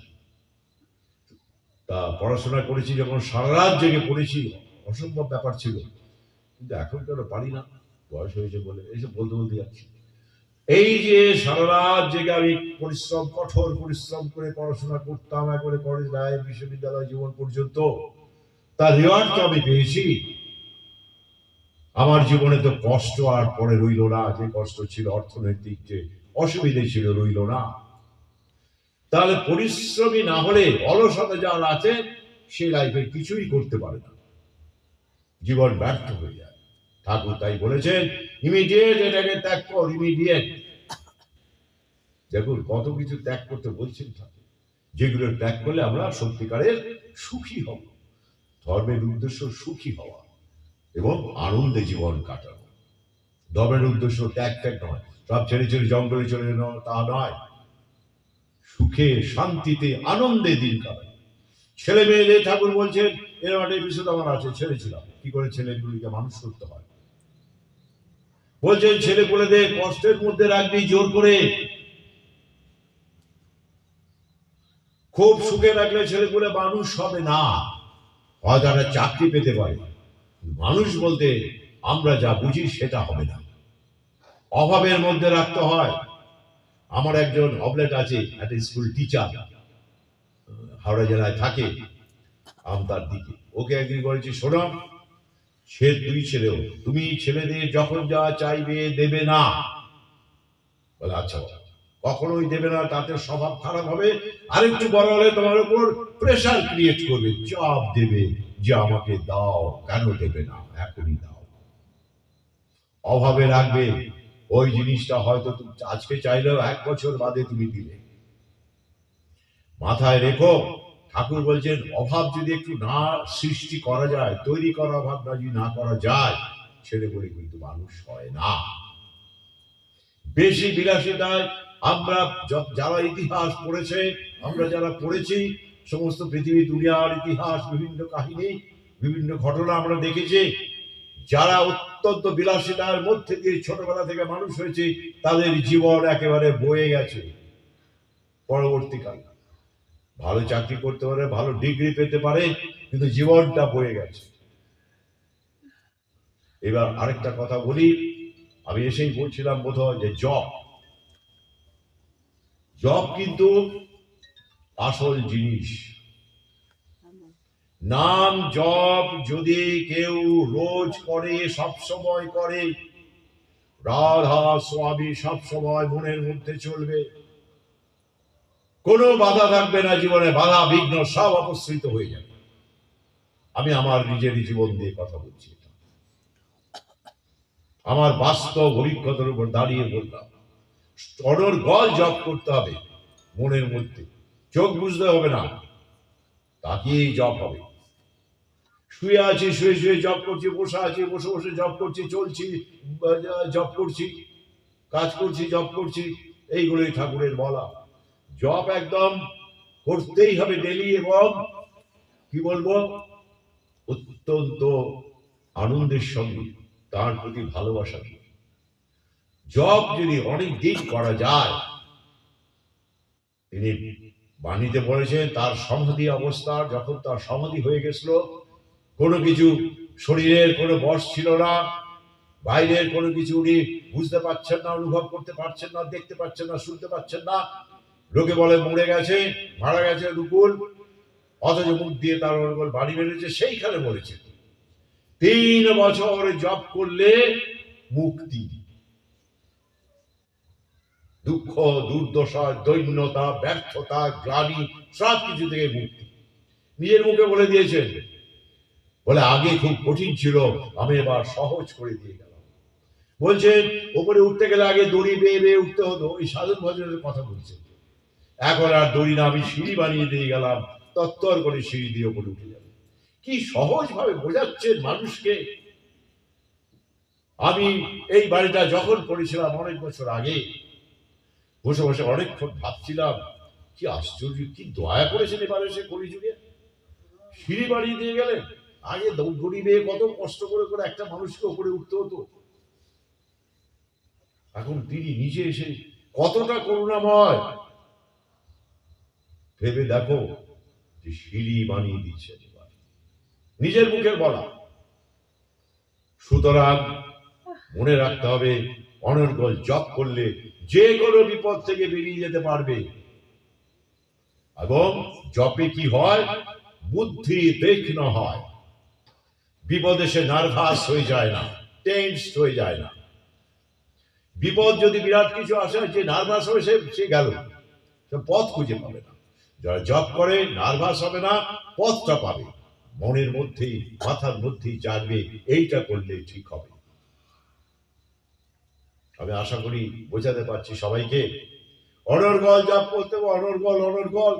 তা পড়াশোনা করেছি যখন সারা রাত জেগে পড়েছি, অসম্ভব ব্যাপার ছিল, কিন্তু এখন তো পারি না, বয়স হয়েছে বলে এইসব বলতে বলতে যাচ্ছি। এই যে সারা রাত জেগে আমি পরিশ্রম, কঠোর পরিশ্রম করে পড়াশোনা করতাম একবারে কলেজ লাইফ, বিশ্ববিদ্যালয় জীবন পর্যন্ত, তার রিওয়ার্ড তো আমি পেয়েছি। আমার জীবনে তো কষ্ট আর পরে রইল না, যে কষ্ট ছিল অর্থনৈতিক যে অসুবিধে ছিল রইল না। তাহলে পরিশ্রমী না হলে অলসতা যার আছে সে লাইফে কিছুই করতে পারে না, জীবন ব্যর্থ হয়ে যায়। ঠাকুর তাই বলেছেন ইমিডিয়েট এটাকে ত্যাগ কর, ইমিডিয়েট। দেখুন কত কিছু ত্যাগ করতে বলছেন ঠাকুর, যেগুলো ত্যাগ করলে আমরা সত্যিকারের সুখী হব। ধর্মের উদ্দেশ্য সুখী হওয়া এবং আনন্দে জীবন কাটানো। ধর্মের উদ্দেশ্য ত্যাগ ত্যাগ নয়, সব ছেড়ে ছেড়ে জঙ্গলে চলে যাওয়া তা নয়, সুখে শান্তিতে আনন্দে দিন কাটানো। ছেলে মেয়েদের ঠাকুর বলছেন, এরকম একটা এপিসোড আমার আছে, ছেড়েছিলাম কি করে ছেলেগুলিকে মানুষ করতে হয়। বলছেন ছেলে পুলেদের কষ্টের মধ্যে রাখবি জোর করে, খুব সুখে রাখলে ছেলে পুলে মানুষ হবে না, হয়তো একটা চাকরি পেতে পারে, মানুষ বলতে আমরা যা বুঝি সেটা হবে না। অভাবের মধ্যে রাখতে হয়। আমার একজন অবলেট আছে, একটা স্কুল টিচার, হাওড়া জেলায় থাকে, আমতার দিকে। ওকে একদিন বলেছি, শোনো সে দুই ছেলেও, তুমি ছেলেদের যখন যা চাইবে দেবে না। বলে আচ্ছা, কখনোই দেবে না, তাতে স্বভাব খারাপ হবে, আরেকটু বড় হলে তোমার উপর প্রেশার ক্রিয়েট করবে, চাপ দেবে যে আমাকে দাও, কেন দেবে না, এখনই দাও। অভাবে রাখবে, ওই জিনিসটা হয়তো তুমি আজকে চাইলেও 1 বছর বাদে তুমি দিলে। মাথায় রেখো, ঠাকুর বলছেন অভাব যদি একটু না সৃষ্টি করা যায়, তৈরি করা অভাব যদি না করা যায়, ছেলেগুলি কিন্তু মানুষ হয় না। বেশি বিলাসিতায় আমরা যারা ইতিহাস পড়েছে, আমরা যারা পড়েছি, সমস্ত পৃথিবী দুনিয়ার ইতিহাস, বিভিন্ন কাহিনী, বিভিন্ন ঘটনা আমরা দেখেছি, যারা অত্যন্ত বিলাসিতার মধ্যে দিয়ে ছোটবেলা থেকে মানুষ হয়েছে, তাদের জীবন একেবারে বয়ে গেছে। পরবর্তীকালে ভালো চাকরি করতে পারে, ভালো ডিগ্রি পেতে পারে, কিন্তু জীবনটা বয়ে গেছে। এবার আরেকটা কথা বলি, আমি এসেই বলছিলাম বোধহয় যে জব কিন্তু আসল জিনিস। নাম জপ যদি কেউ রোজ করে, সব সময় করে, রাধা স্বামী সব সময় মনের মধ্যে চলবে, কোনো বাধা থাকবে না জীবনে, বাধা বিঘ্ন সব অপসৃত হয়ে যাবে। আমি আমার নিজেরই জীবন দিয়ে কথা বলছি, আমার বাস্তব অভিজ্ঞতার উপর দাঁড়িয়ে বললাম। অনর্গল জপ করতে হবে মনের মধ্যে, চোখ বুঝতে হবে না, তাকিয়েই জপ হবে। শুয়ে আছি, শুয়ে শুয়ে জপ করছি, বসে আছি, বসে বসে জপ করছি, চলছি জপ করছি, কাজ করছি জপ করছি, এইগুলোই ঠাকুরের বলা। জপ একদম করতেই হবে ডেলি, এবং কি বলবো, অত্যন্ত আনন্দের সঙ্গে, তার প্রতি ভালোবাসা দিয়ে। জপ যদি অনেক দিন করা যায়, তিনি বাণীতে বলেছেন তার সমাধি অবস্থা, যখন তার সমাধি হয়ে গেছিল, কোনো কিছু শরীরের কোনো বশ ছিল না, বাইরের কোনো কিছু উনি বুঝতে পারছেন না, অনুভব করতে পারছেন না, দেখতে পাচ্ছেন না, শুনতে পাচ্ছেন না। লোকে বলে মরে গেছে, মারা গেছে রুকুল, অথচ মুখ দিয়ে তার অনুকূল বাড়ি বেরিয়েছে, সেইখানে বলেছে 3 বছর জপ করলে মুক্তি। দুঃখ, দুর্দশা, দৈন্যতা, ব্যর্থতা, গ্লানি, সব কিছু থেকে মুক্তি। নিজের মুখে বলে দিয়েছেন, বলে আগে খুব কঠিন ছিল, আমি এবার সহজ করে দিয়ে গেলাম। বলছেন ওপরে উঠতে গেলে আগে দড়ি বেয়ে বেয়ে উঠতে হতো, ওই সাধন ভজনের কথা বলছেন। এখন আর দড়ি না, আমি সিঁড়ি বানিয়ে দিয়ে গেলাম, তত্তর করে সিঁড়ি দিয়ে ওপরে উঠে যাবে। কি সহজ ভাবে বোঝাচ্ছেন মানুষকে। আমি এই বাড়িটা যখন করেছিলাম অনেক বছর আগে, বসে বসে অনেকক্ষণ ভাবছিলাম, কি আশ্চর্য, কি দয়া করেছেন এবারে সে কলিযুগে, সিঁড়ি বানিয়ে দিয়ে গেলেন। আগে দড়ি বেয়ে কত কষ্ট করে করে একটা মানুষকে উপরে উঠতে হতো, এখন তিনি নিজে এসে কতটা করুণাময়। ভেবে দেখো, যে সিঁড়ি বানিয়ে দিচ্ছেন এবার, নিজের মুখে বলা। সুতরাং মনে রাখতে হবে, অনর্গল জপ করলে যে কোনো বিপদ থেকে বেরিয়ে যেতে পারবে। এবং জপে কি হয়, বুদ্ধি তীক্ষ্ণ হয়, বিপদে সে নার্ভাস হয়ে যায় না, টেন্স হয়ে যায় না। বিপদ যদি বিরাট কিছু আসে, যে নার্ভাস হবে সে গেল, সে পথ খুঁজে পাবে না। যারা জপ করে নার্ভাস হবে না, পথটা পাবে, মনের মধ্যেই মাথার মধ্যেই জানবে এইটা করলে ঠিক হবে। আমি আশা করি বোঝাতে পারছি সবাইকে। অনর্গল জপ করতে হবে, অনর্গল অনর্গল।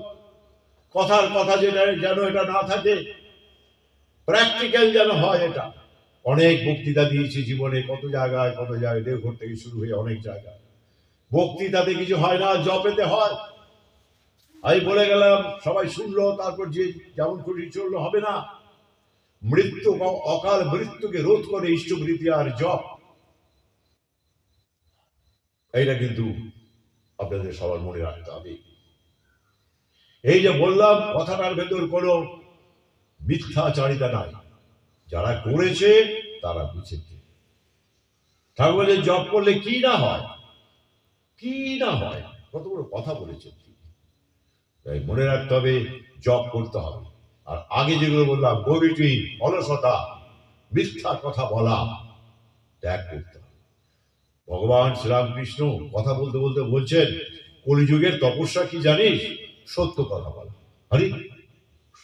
কথার কথা যেন এটা না থাকে, প্র্যাকটিক্যাল যেন হয়। এটা অনেক বক্তৃতা দিয়েছি জীবনে, কত জায়গায় দেওঘর থেকে শুরু হয়ে অনেক জায়গায়। বক্তৃতাতে কিছু হয় না, জপেতে হয়। আমি বলে গেলাম, সবাই শুনলো, তারপর যে যেমন খুশি চললো, হবে না। মৃত্যু, অকাল মৃত্যুকে রোধ করে ইষ্টবৃত্তি আর জপ, এইটা কিন্তু আপনাদের সবার মনে রাখতে হবে। এই যে বললাম, কথাটার ভেতর কোনো মিথ্যাচারিতা নাই, যারা করেছে তারা বুঝেছে। ঠাকুর জপ করলে কি না হয়, কি না হয়, কত বড় কথা বলেছেন। তাই মনে রাখতে হবে, জপ করতে হবে। আর আগে যেগুলো বললাম, গভীরটি, অলসতা, মিথ্যা কথা বলা, ত্যাগ করতে হবে। ভগবান শ্রীরামকৃষ্ণ কথা বলতে বলতে বলছেন, কলিযুগের তপস্যা কি জানিস? সত্য কথা বলা। আরে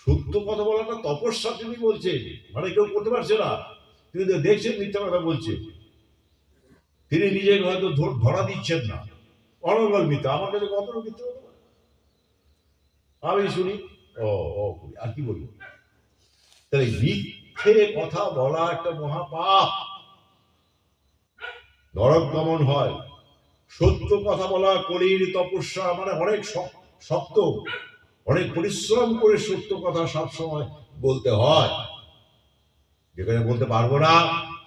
সত্য কথা বলাটা তপস্যা তিনি বলছেন, মানে কেউ করতে পারছে না। তিনি দেখছেন মিথ্যা কথা বলছে, তিনি নিজেকে হয়তো ধরা দিচ্ছেন না। অনর্গল মিথ্যা, আমার কাছে কত মিথ্যা কথা আমি শুনি। আর কি বলবো? তাহলে মিথ্যে কথা বলা একটা মহাপাপ, নরক গমন হয়। সত্য কথা বলা কলির তপস্যা, মানে অনেক শক্ত, অনেক পরিশ্রম করে সত্য কথা সবসময় বলতে হয়। যেখানে বলতে পারবো না,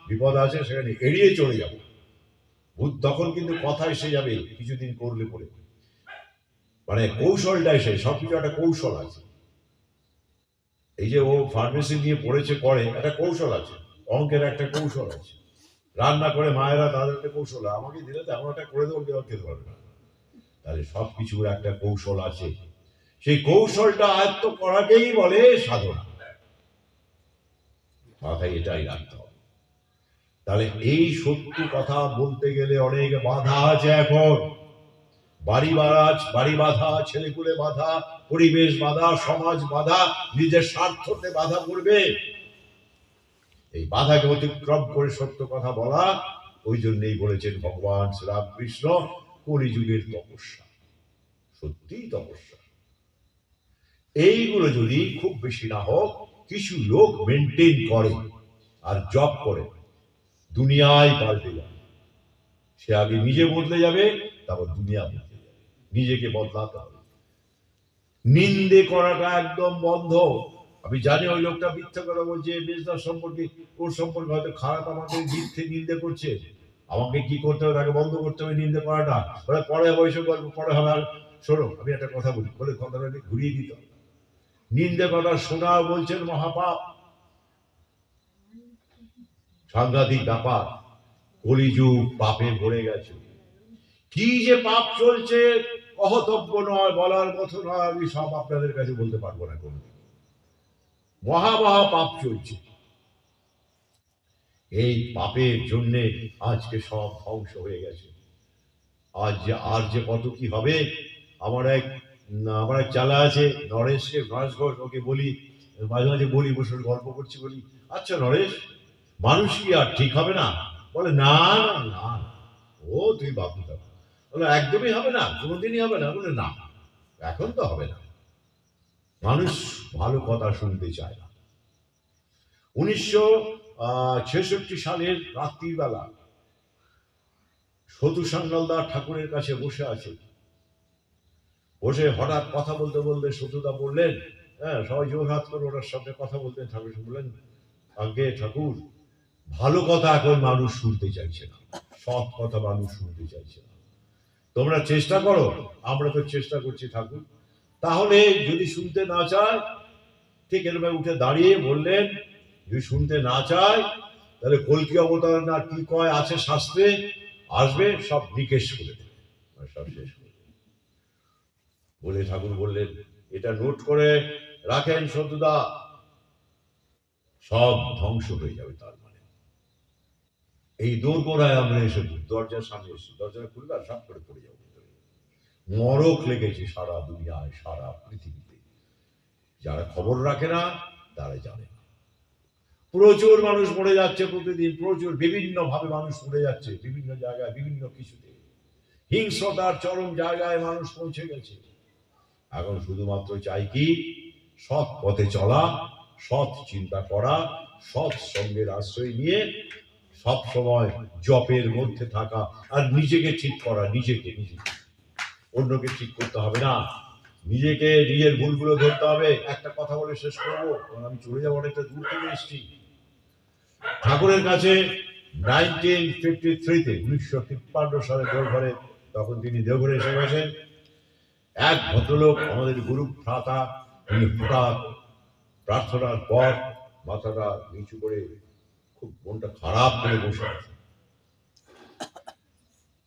বিপদ আছে, সেখানে এড়িয়ে চলে যাব। তখন কিন্তু কথা এসে যাবে কিছুদিন করলে পরে, মানে কৌশলটা এসে, সবকিছু একটা কৌশল আছে। এই যে ও ফার্মেসি নিয়ে পড়েছে, করে একটা কৌশল আছে, অঙ্কের একটা কৌশল আছে। রান্না করে মায়েরা তাদের একটা কৌশল, আমাকে দিলে তো এমন একটা করে দেবো কেউ খেতে পারবে না। তাহলে সবকিছুর একটা কৌশল আছে, সেই কৌশলটা আয়ত্ত করাকেই বলে সাধনা। মাথায় এটাই রাখতে হবে। তাহলে এই সত্য কথা বলতে গেলে অনেক বাধা আছে এখন। বাড়ি বাধা, ছেলেপুলে বাধা, পরিবেশ বাধা, সমাজ বাধা, নিজের স্বার্থতে বাধা পড়বে। এই বাধাকে অতিক্রম করে সত্য কথা বলা, ওই জন্যই বলেছেন ভগবান শ্রীরামকৃষ্ণ, কলিযুগের তপস্যা, সত্যিই তপস্যা। এইগুলো যদি খুব বেশি না হোক, কিছু লোক মেনটেন করে আর জব করে, দুনিয়ায় পাল্টে যাবে। সে আগে নিজে বদলে যাবে, তারপর দুনিয়া বদলে যাবে। নিজেকে বদলাতে হবে। নিন্দে করাটা একদম বন্ধ। আমি জানি ওই লোকটা মিথ্যা কথা বলছে বিজনেস সম্পর্কে, ওর সম্পর্কে হয়তো খারাপ আমাকে মিথ্যে নিন্দে করছে। আমাকে কি করতে হবে, তাকে বন্ধ করতে হবে নিন্দে করাটা। পরে বয়সে গল্প পরে হবে। আর শোনো, আমি একটা কথা বলি, বলে কথাটাকে ঘুরিয়ে দিত। নিন্দে কথা শোনা বলছেন মহাপাপ, সাংঘাতিক ব্যাপার। কলিযুগ পাপে ভরে গেছে। কি যে পাপ চলছে, অহতব্য নয়, বলার মতো নয়। আমি সব আপনাদের কাছে বলতে পারবো না। কোনদিন মহা পাপ চলছে। এই পাপের জন্যে আজকে সব ধ্বংস হয়ে গেছে। আর যে কত কি হবে। আমার এক চালা আছে, নরেশকে, নরেশ ঘোষ, ওকে বলি, মাঝে মাঝে বলি, বসে গল্প করছি, বলি, আচ্ছা নরেশ, মানুষ কি আর ঠিক হবে না? বলে না না না, ও তুই ভাবতে থাকো। বলে একদমই হবে না, কোনোদিনই হবে না। বলে না, এখন তো হবে না। মানুষ ভালো কথা শুনতে চায় না। 1966 সালের রাত্রিবেলা সতু সান্যালদা ঠাকুরের কাছে বসে আছে। বসে হঠাৎ কথা বলতে বলতে সতুদা বললেন, হ্যাঁ, সবাই জোর হাত করে ওনার সামনে কথা বলতেন। ঠাকুর বললেন, আগে ঠাকুর, ভালো কথা এখন মানুষ শুনতে চাইছে না, সৎ কথা মানুষ শুনতে চাইছে না। তোমরা চেষ্টা করো। আমরা তো চেষ্টা করছি ঠাকুর, তাহলে যদি শুনতে না চায়, ঠিক এরকম উঠে দাঁড়িয়ে বললেন, যদি শুনতে না চায় তাহলে কল্কি অবতার না কি কয় আছে শাস্ত্রে, আসবে সব নিকেশ করে দেবে, সব শেষ করে দেবে। বলে ঠাকুর বললেন, এটা নোট করে রাখেন সতুদা, সব ধ্বংস হয়ে যাবে। তার মানে এই দোরগোড়ায় আমরা এসে দরজার সামনে এসে দরজাটা খুলবে আর সব করে পড়ে যাবো। মরক লেগেছে সারা দুনিয়ায়, সারা পৃথিবীতে। যারা খবর রাখে না তারা জানে না। প্রচুর মানুষ মরে যাচ্ছে প্রতিদিন, প্রচুর বিভিন্ন ভাবে মানুষ মরে যাচ্ছে, বিভিন্ন জায়গায় বিভিন্ন কিছুতে। হিংস্রতার চরম জায়গায় মানুষ পৌঁছে গেছে। এখন শুধুমাত্র চাই কি, সৎ পথে চলা, সৎ চিন্তা করা, সৎ সঙ্গের আশ্রয় নিয়ে সব সময় জপের মধ্যে থাকা, আর নিজেকে ঠিক করা। নিজেকে অন্যকে ঠিক করতে হবে না, নিজেকে নিজের ভুলগুলো ধরতে হবে। একটা কথা বলে শেষ করবো, কারণ আমি চলে যাবো, অনেকটা দূর থেকে এসেছি। ঠাকুরের কাছে 1953-তে 1953 সালে দেওঘরে, তখন তিনি দেওঘরে এসে গেছেন। এক ভদ্রলোক আমাদের গুরু ভ্রাতা, তিনি হঠাৎ প্রার্থনার পর মাথাটা নিচু করে খুব মনটা খারাপ করে বসে আছে।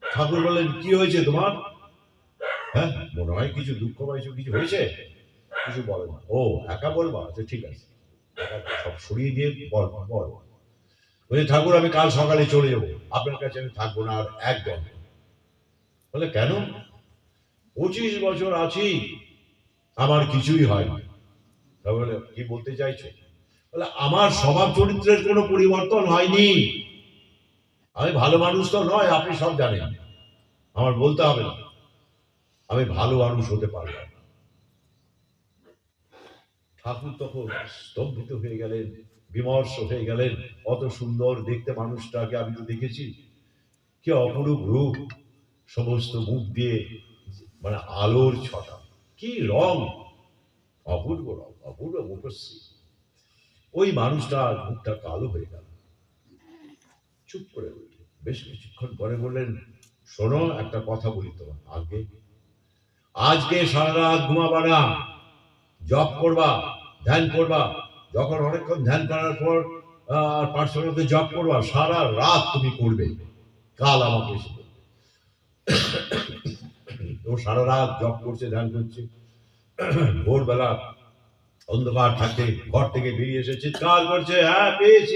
ঠাকুর বললেন, কি হয়েছে তোমার? হ্যাঁ, মনে হয় কিছু দুঃখ পাইছো, কিছু হয়েছে? কিছু বলে না। ও একা বলবা? আচ্ছা ঠিক আছে, সব সরিয়ে দিয়ে বল। বলছে, ঠাকুর আমি কাল সকালে চলে যাবো, আপনার কাছে আমি থাকবো না আর একদম। বলে কেন? 25 বছর আছি, আমার কিছুই হয়নি। তাহলে কি বলতে চাইছে? বলে আমার স্বভাব চরিত্রের কোনো পরিবর্তন হয়নি। আমি ভালো মানুষ তো নয়, আপনি সব জানেন, আমার বলতে হবে না, আমি ভালো মানুষ হতে পারলাম না। ঠাকুর তখন স্তম্ভিত হয়ে গেলেন, বিমর্ষ হয়ে গেলেন। অত সুন্দর দেখতে মানুষটাকে আমি তো দেখেছি, কি অপরূপ রূপ, সমস্ত মুখ দিয়ে মানে আলোর ছটা, কি রং, অপূর্ব রং, অপূর্ব মুখশ্রী। ওই মানুষটার মুখটা কালো হয়ে গেল। চুপ করে উঠে বেশ কিছুক্ষণ পরে বললেন, শোনো, একটা কথা বলি তোমার। আজকে সারা রাত ঘুমাবা না, জপ করবা, ধ্যান করবা। যখন অনেকক্ষণ ধ্যান করার পর পার্শ্বনাথে জপ করবা, সারা রাত তুমি করবে। কাল আমাকে এসে বলবে। ও সারা রাত জপ করছে, ধ্যান করছে। ভোরবেলা অন্ধকার থাকতে ঘর থেকে বেরিয়ে এসে চিৎকার করছে, হ্যাঁ পেয়েছি,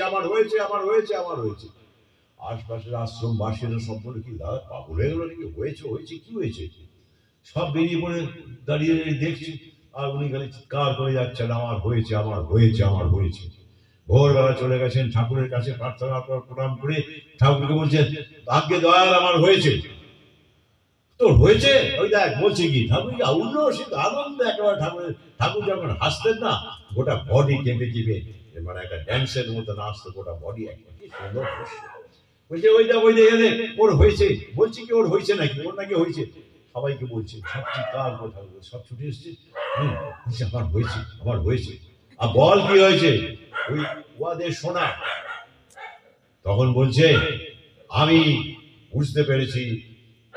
আমার হয়েছে, আমার হয়েছে, আমার হয়েছে। আশপাশের আশ্রমবাসীরা সব বলে, কি দাদা পাগল হয়ে গেল নাকি? হয়েছে কি হয়েছে? সব বেরিয়ে পড়ে দাঁড়িয়ে দেখছি, আর উনি খালি চিৎকার করে যাচ্ছেন, আমার হয়েছে, আমার হয়েছে, আমার হয়েছে। ভোরবেলা চলে গেছেন ঠাকুরের কাছে, প্রার্থনার পর প্রণাম করে ঠাকুরকে বলছেন, ভাগ্যে দয়াল, আমার হয়েছে। তোর হয়েছে? ওই দেখ বলছে কি, ঠাকুর উল্লসিত আনন্দ একেবারে। ঠাকুর যখন হাসতেন না, গোটা বডি কেঁপে কেঁপে, মানে একটা ড্যান্সের মতো নাচতো গোটা বডি, একটা কি সুন্দর দৃশ্য। বলছে, ওই দেখে ওর হয়েছে। বলছি কি, ওর হয়েছে নাকি? ওর নাকি হয়েছে। সবাইকে বলছে, সব চিৎকার করে ঠাকুর সব ছুটে এসছে, আমার হয়েছে, আমার হয়েছে। আর বল কি হয়েছে? ওই ওয়াদের শোনা। তখন বলছে, আমি বুঝতে পেরেছি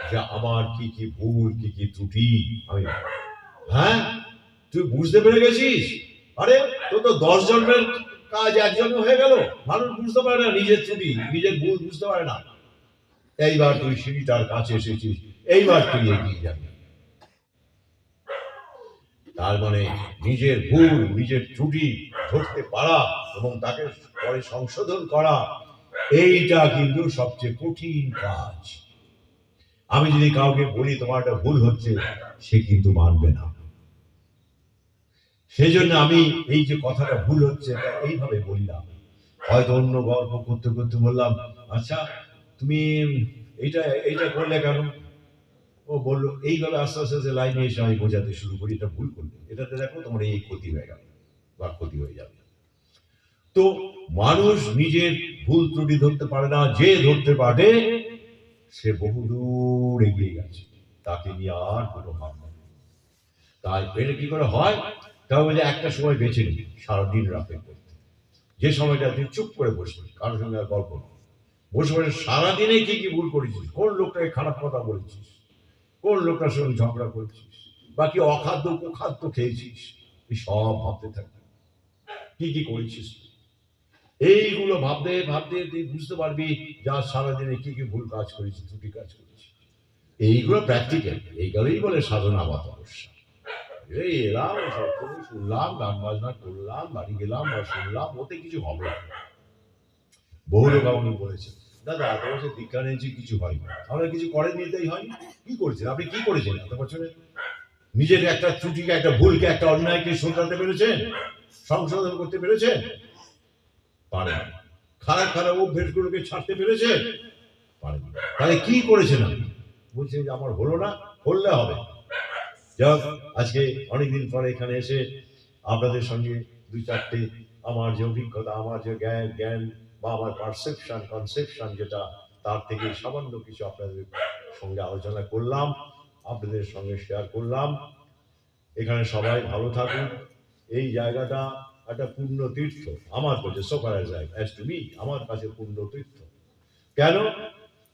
যে আমার কি কি ভুল, কি কি ত্রুটি আমি। হ্যাঁ, তুই বুঝতে পেরে গেছিস? আরে তোর তো 10 জন্মের কাজ একজনে হয়ে গেল। মানুষ বুঝতে পারে না নিজের ত্রুটি, নিজের ভুল বুঝতে পারে না। এইবার তুই সিঁড়িটার কাছে এসেছিস, এইবার তুই এগিয়ে যাবি। তার মানে নিজের ভুল, নিজের ত্রুটি ধরতে পারা এবং তাকে পরে সংশোধন করা, এইটা কিন্তু সবচেয়ে কঠিন কাজ। আমি যদি কাউকে বলি তোমার একটা ভুল হচ্ছে, সে কিন্তু মানবে না। সেই জন্য আমি এই যে কথাটা ভুল হচ্ছে, এটা এইভাবে বলি না। হয়তো অন্য গল্প করতে করতে বললাম, আচ্ছা তুমি এইটা করলে কেন? ও বললো, এইভাবে আস্তে আস্তে লাইনে এসে আমি বোঝাতে শুরু করি, এটা ভুল করলে, এটাতে দেখো তোমার এই ক্ষতি হয়ে গেল বা ক্ষতি হয়ে যাবে। তো মানুষ নিজের ভুল ত্রুটি ধরতে পারে না। যে ধরতে পারে সে বহুদূর এগিয়ে গেছে, তাকে নিয়ে আর কোনো ভাবনা নেই। তাই এটা কি করে হয়? তাহলে একটা সময় বেছে নিই সারাদিন রাতে করতে, যে সময়টা তুই চুপ করে বসবি, কারোর সঙ্গে আর গল্প না, বসে বসে সারাদিনে কি কি ভুল করেছিস, কোন লোকটাকে খারাপ কথা বলেছিস, কোন লোকটার সঙ্গে ঝগড়া করেছিস, বাকি অখাদ্য কুখাদ্য খেয়েছিস, এই সব ভাবতে থাকবি কি কি করেছিস। এইগুলো ভাবতে ভাবতে তুই বুঝতে পারবি যা সারাদিনে কি কি ভুল কাজ করেছি, ত্রুটি কাজ করেছি। এইগুলো প্র্যাকটিক্যাল, এইগুলোই বলে সাধনা বা তপস্যা। এই এলাম, সব করে শুনলাম, গান বাজনা করলাম, বাড়ি গেলাম বা শুনলাম, ওতে কিছু হবে না। বহু লোক আমাকে বলেছে, দাদা এত বছর দীক্ষা নিয়েছি কিছু হয়নি। আমরা কিছু করেন নিতেই হয়নি। কি করেছেন আপনি? কি করেছেন এত বছরে? নিজের একটা ত্রুটিকে, একটা ভুলকে, একটা অন্যায়কে শুধরাতে পেরেছেন? সংশোধন করতে পেরেছেন? পারেন। খারাপ খারাপ অভ্যেসগুলোকে ছাড়তে পেরেছেন? পারেন। তাহলে কি করেছেন আপনি? বলছেন যে আমার হলো না, করলে হবে। যাক, আজকে অনেকদিন পরে এখানে এসে আপনাদের সঙ্গে দুই চারটে আমার যে অভিজ্ঞতা, আমার যে জ্ঞান বা আমার পারসেপশন কনসেপশন যেটা, তার থেকে সামান্য কিছু আপনাদের সঙ্গে আলোচনা করলাম, আপনাদের সঙ্গে শেয়ার করলাম। এখানে সবাই ভালো থাকুন। এই জায়গাটা একটা পূর্ণ তীর্থ আমার কাছে, আমার কাছে পূর্ণ তীর্থ। কেন?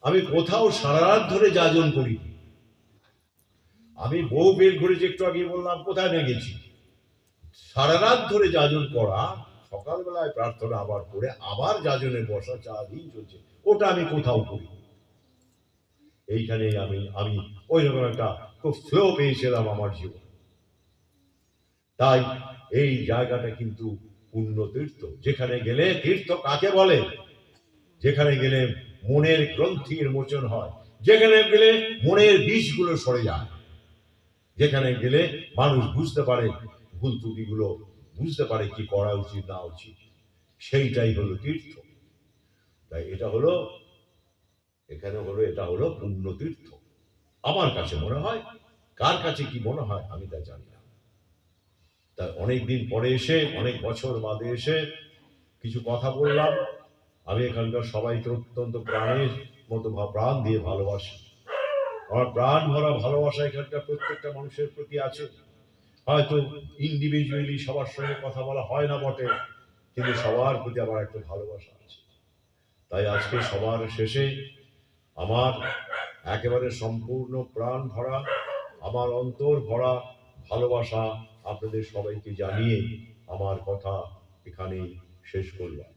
আমি কোথাও সারা রাত ধরে যাজন করি। আমি বহু বের ঘুরেছি, একটু আগে বললাম কোথায় নিয়ে গেছি। সারা রাত ধরে যাজন করা, সকালবেলায় প্রার্থনা আবার করে আবার যাজনে বসা, 4 দিন চলছে, ওটা আমি কোথাও করি। এইখানে আমি আমি ওই রকম একটা খুব ফ্লো পেয়েছিলাম আমার জীবন। তাই এই জায়গাটা কিন্তু পূর্ণ তীর্থ। যেখানে গেলে, তীর্থ কাকে বলে? যেখানে গেলে মনের গ্রন্থির মোচন হয়, যেখানে গেলে মনের বিষগুলো সরে যায়, যেখানে গেলে মানুষ বুঝতে পারে ভুল ত্রুটিগুলো, বুঝতে পারে কি করা উচিত না উচিত, সেইটাই হলো তীর্থ। তাই এটা হলো, এখানে হলো, এটা হলো পূর্ণ তীর্থ আমার কাছে মনে হয়। কার কাছে কি মনে হয় আমি তা জানি না। তাই অনেকদিন পরে এসে, অনেক বছর বাদে এসে কিছু কথা বললাম। আমি এখানকার সবাইকে অত্যন্ত প্রাণের মতো প্রাণ দিয়ে ভালোবাসি। আমার প্রাণ ভরা ভালোবাসা এখানকার প্রত্যেকটা মানুষের প্রতি আছে। হয়তো ইন্ডিভিজুয়ালি সবার সঙ্গে কথা বলা হয় না বটে, কিন্তু সবার প্রতি আমার একটা ভালোবাসা আছে। তাই আজকে সবার শেষে আমার একেবারে সম্পূর্ণ প্রাণ ভরা, আমার অন্তর ভরা ভালোবাসা আপনাদের সবাইকে জানিয়ে আমার কথা এখানেই শেষ করলাম।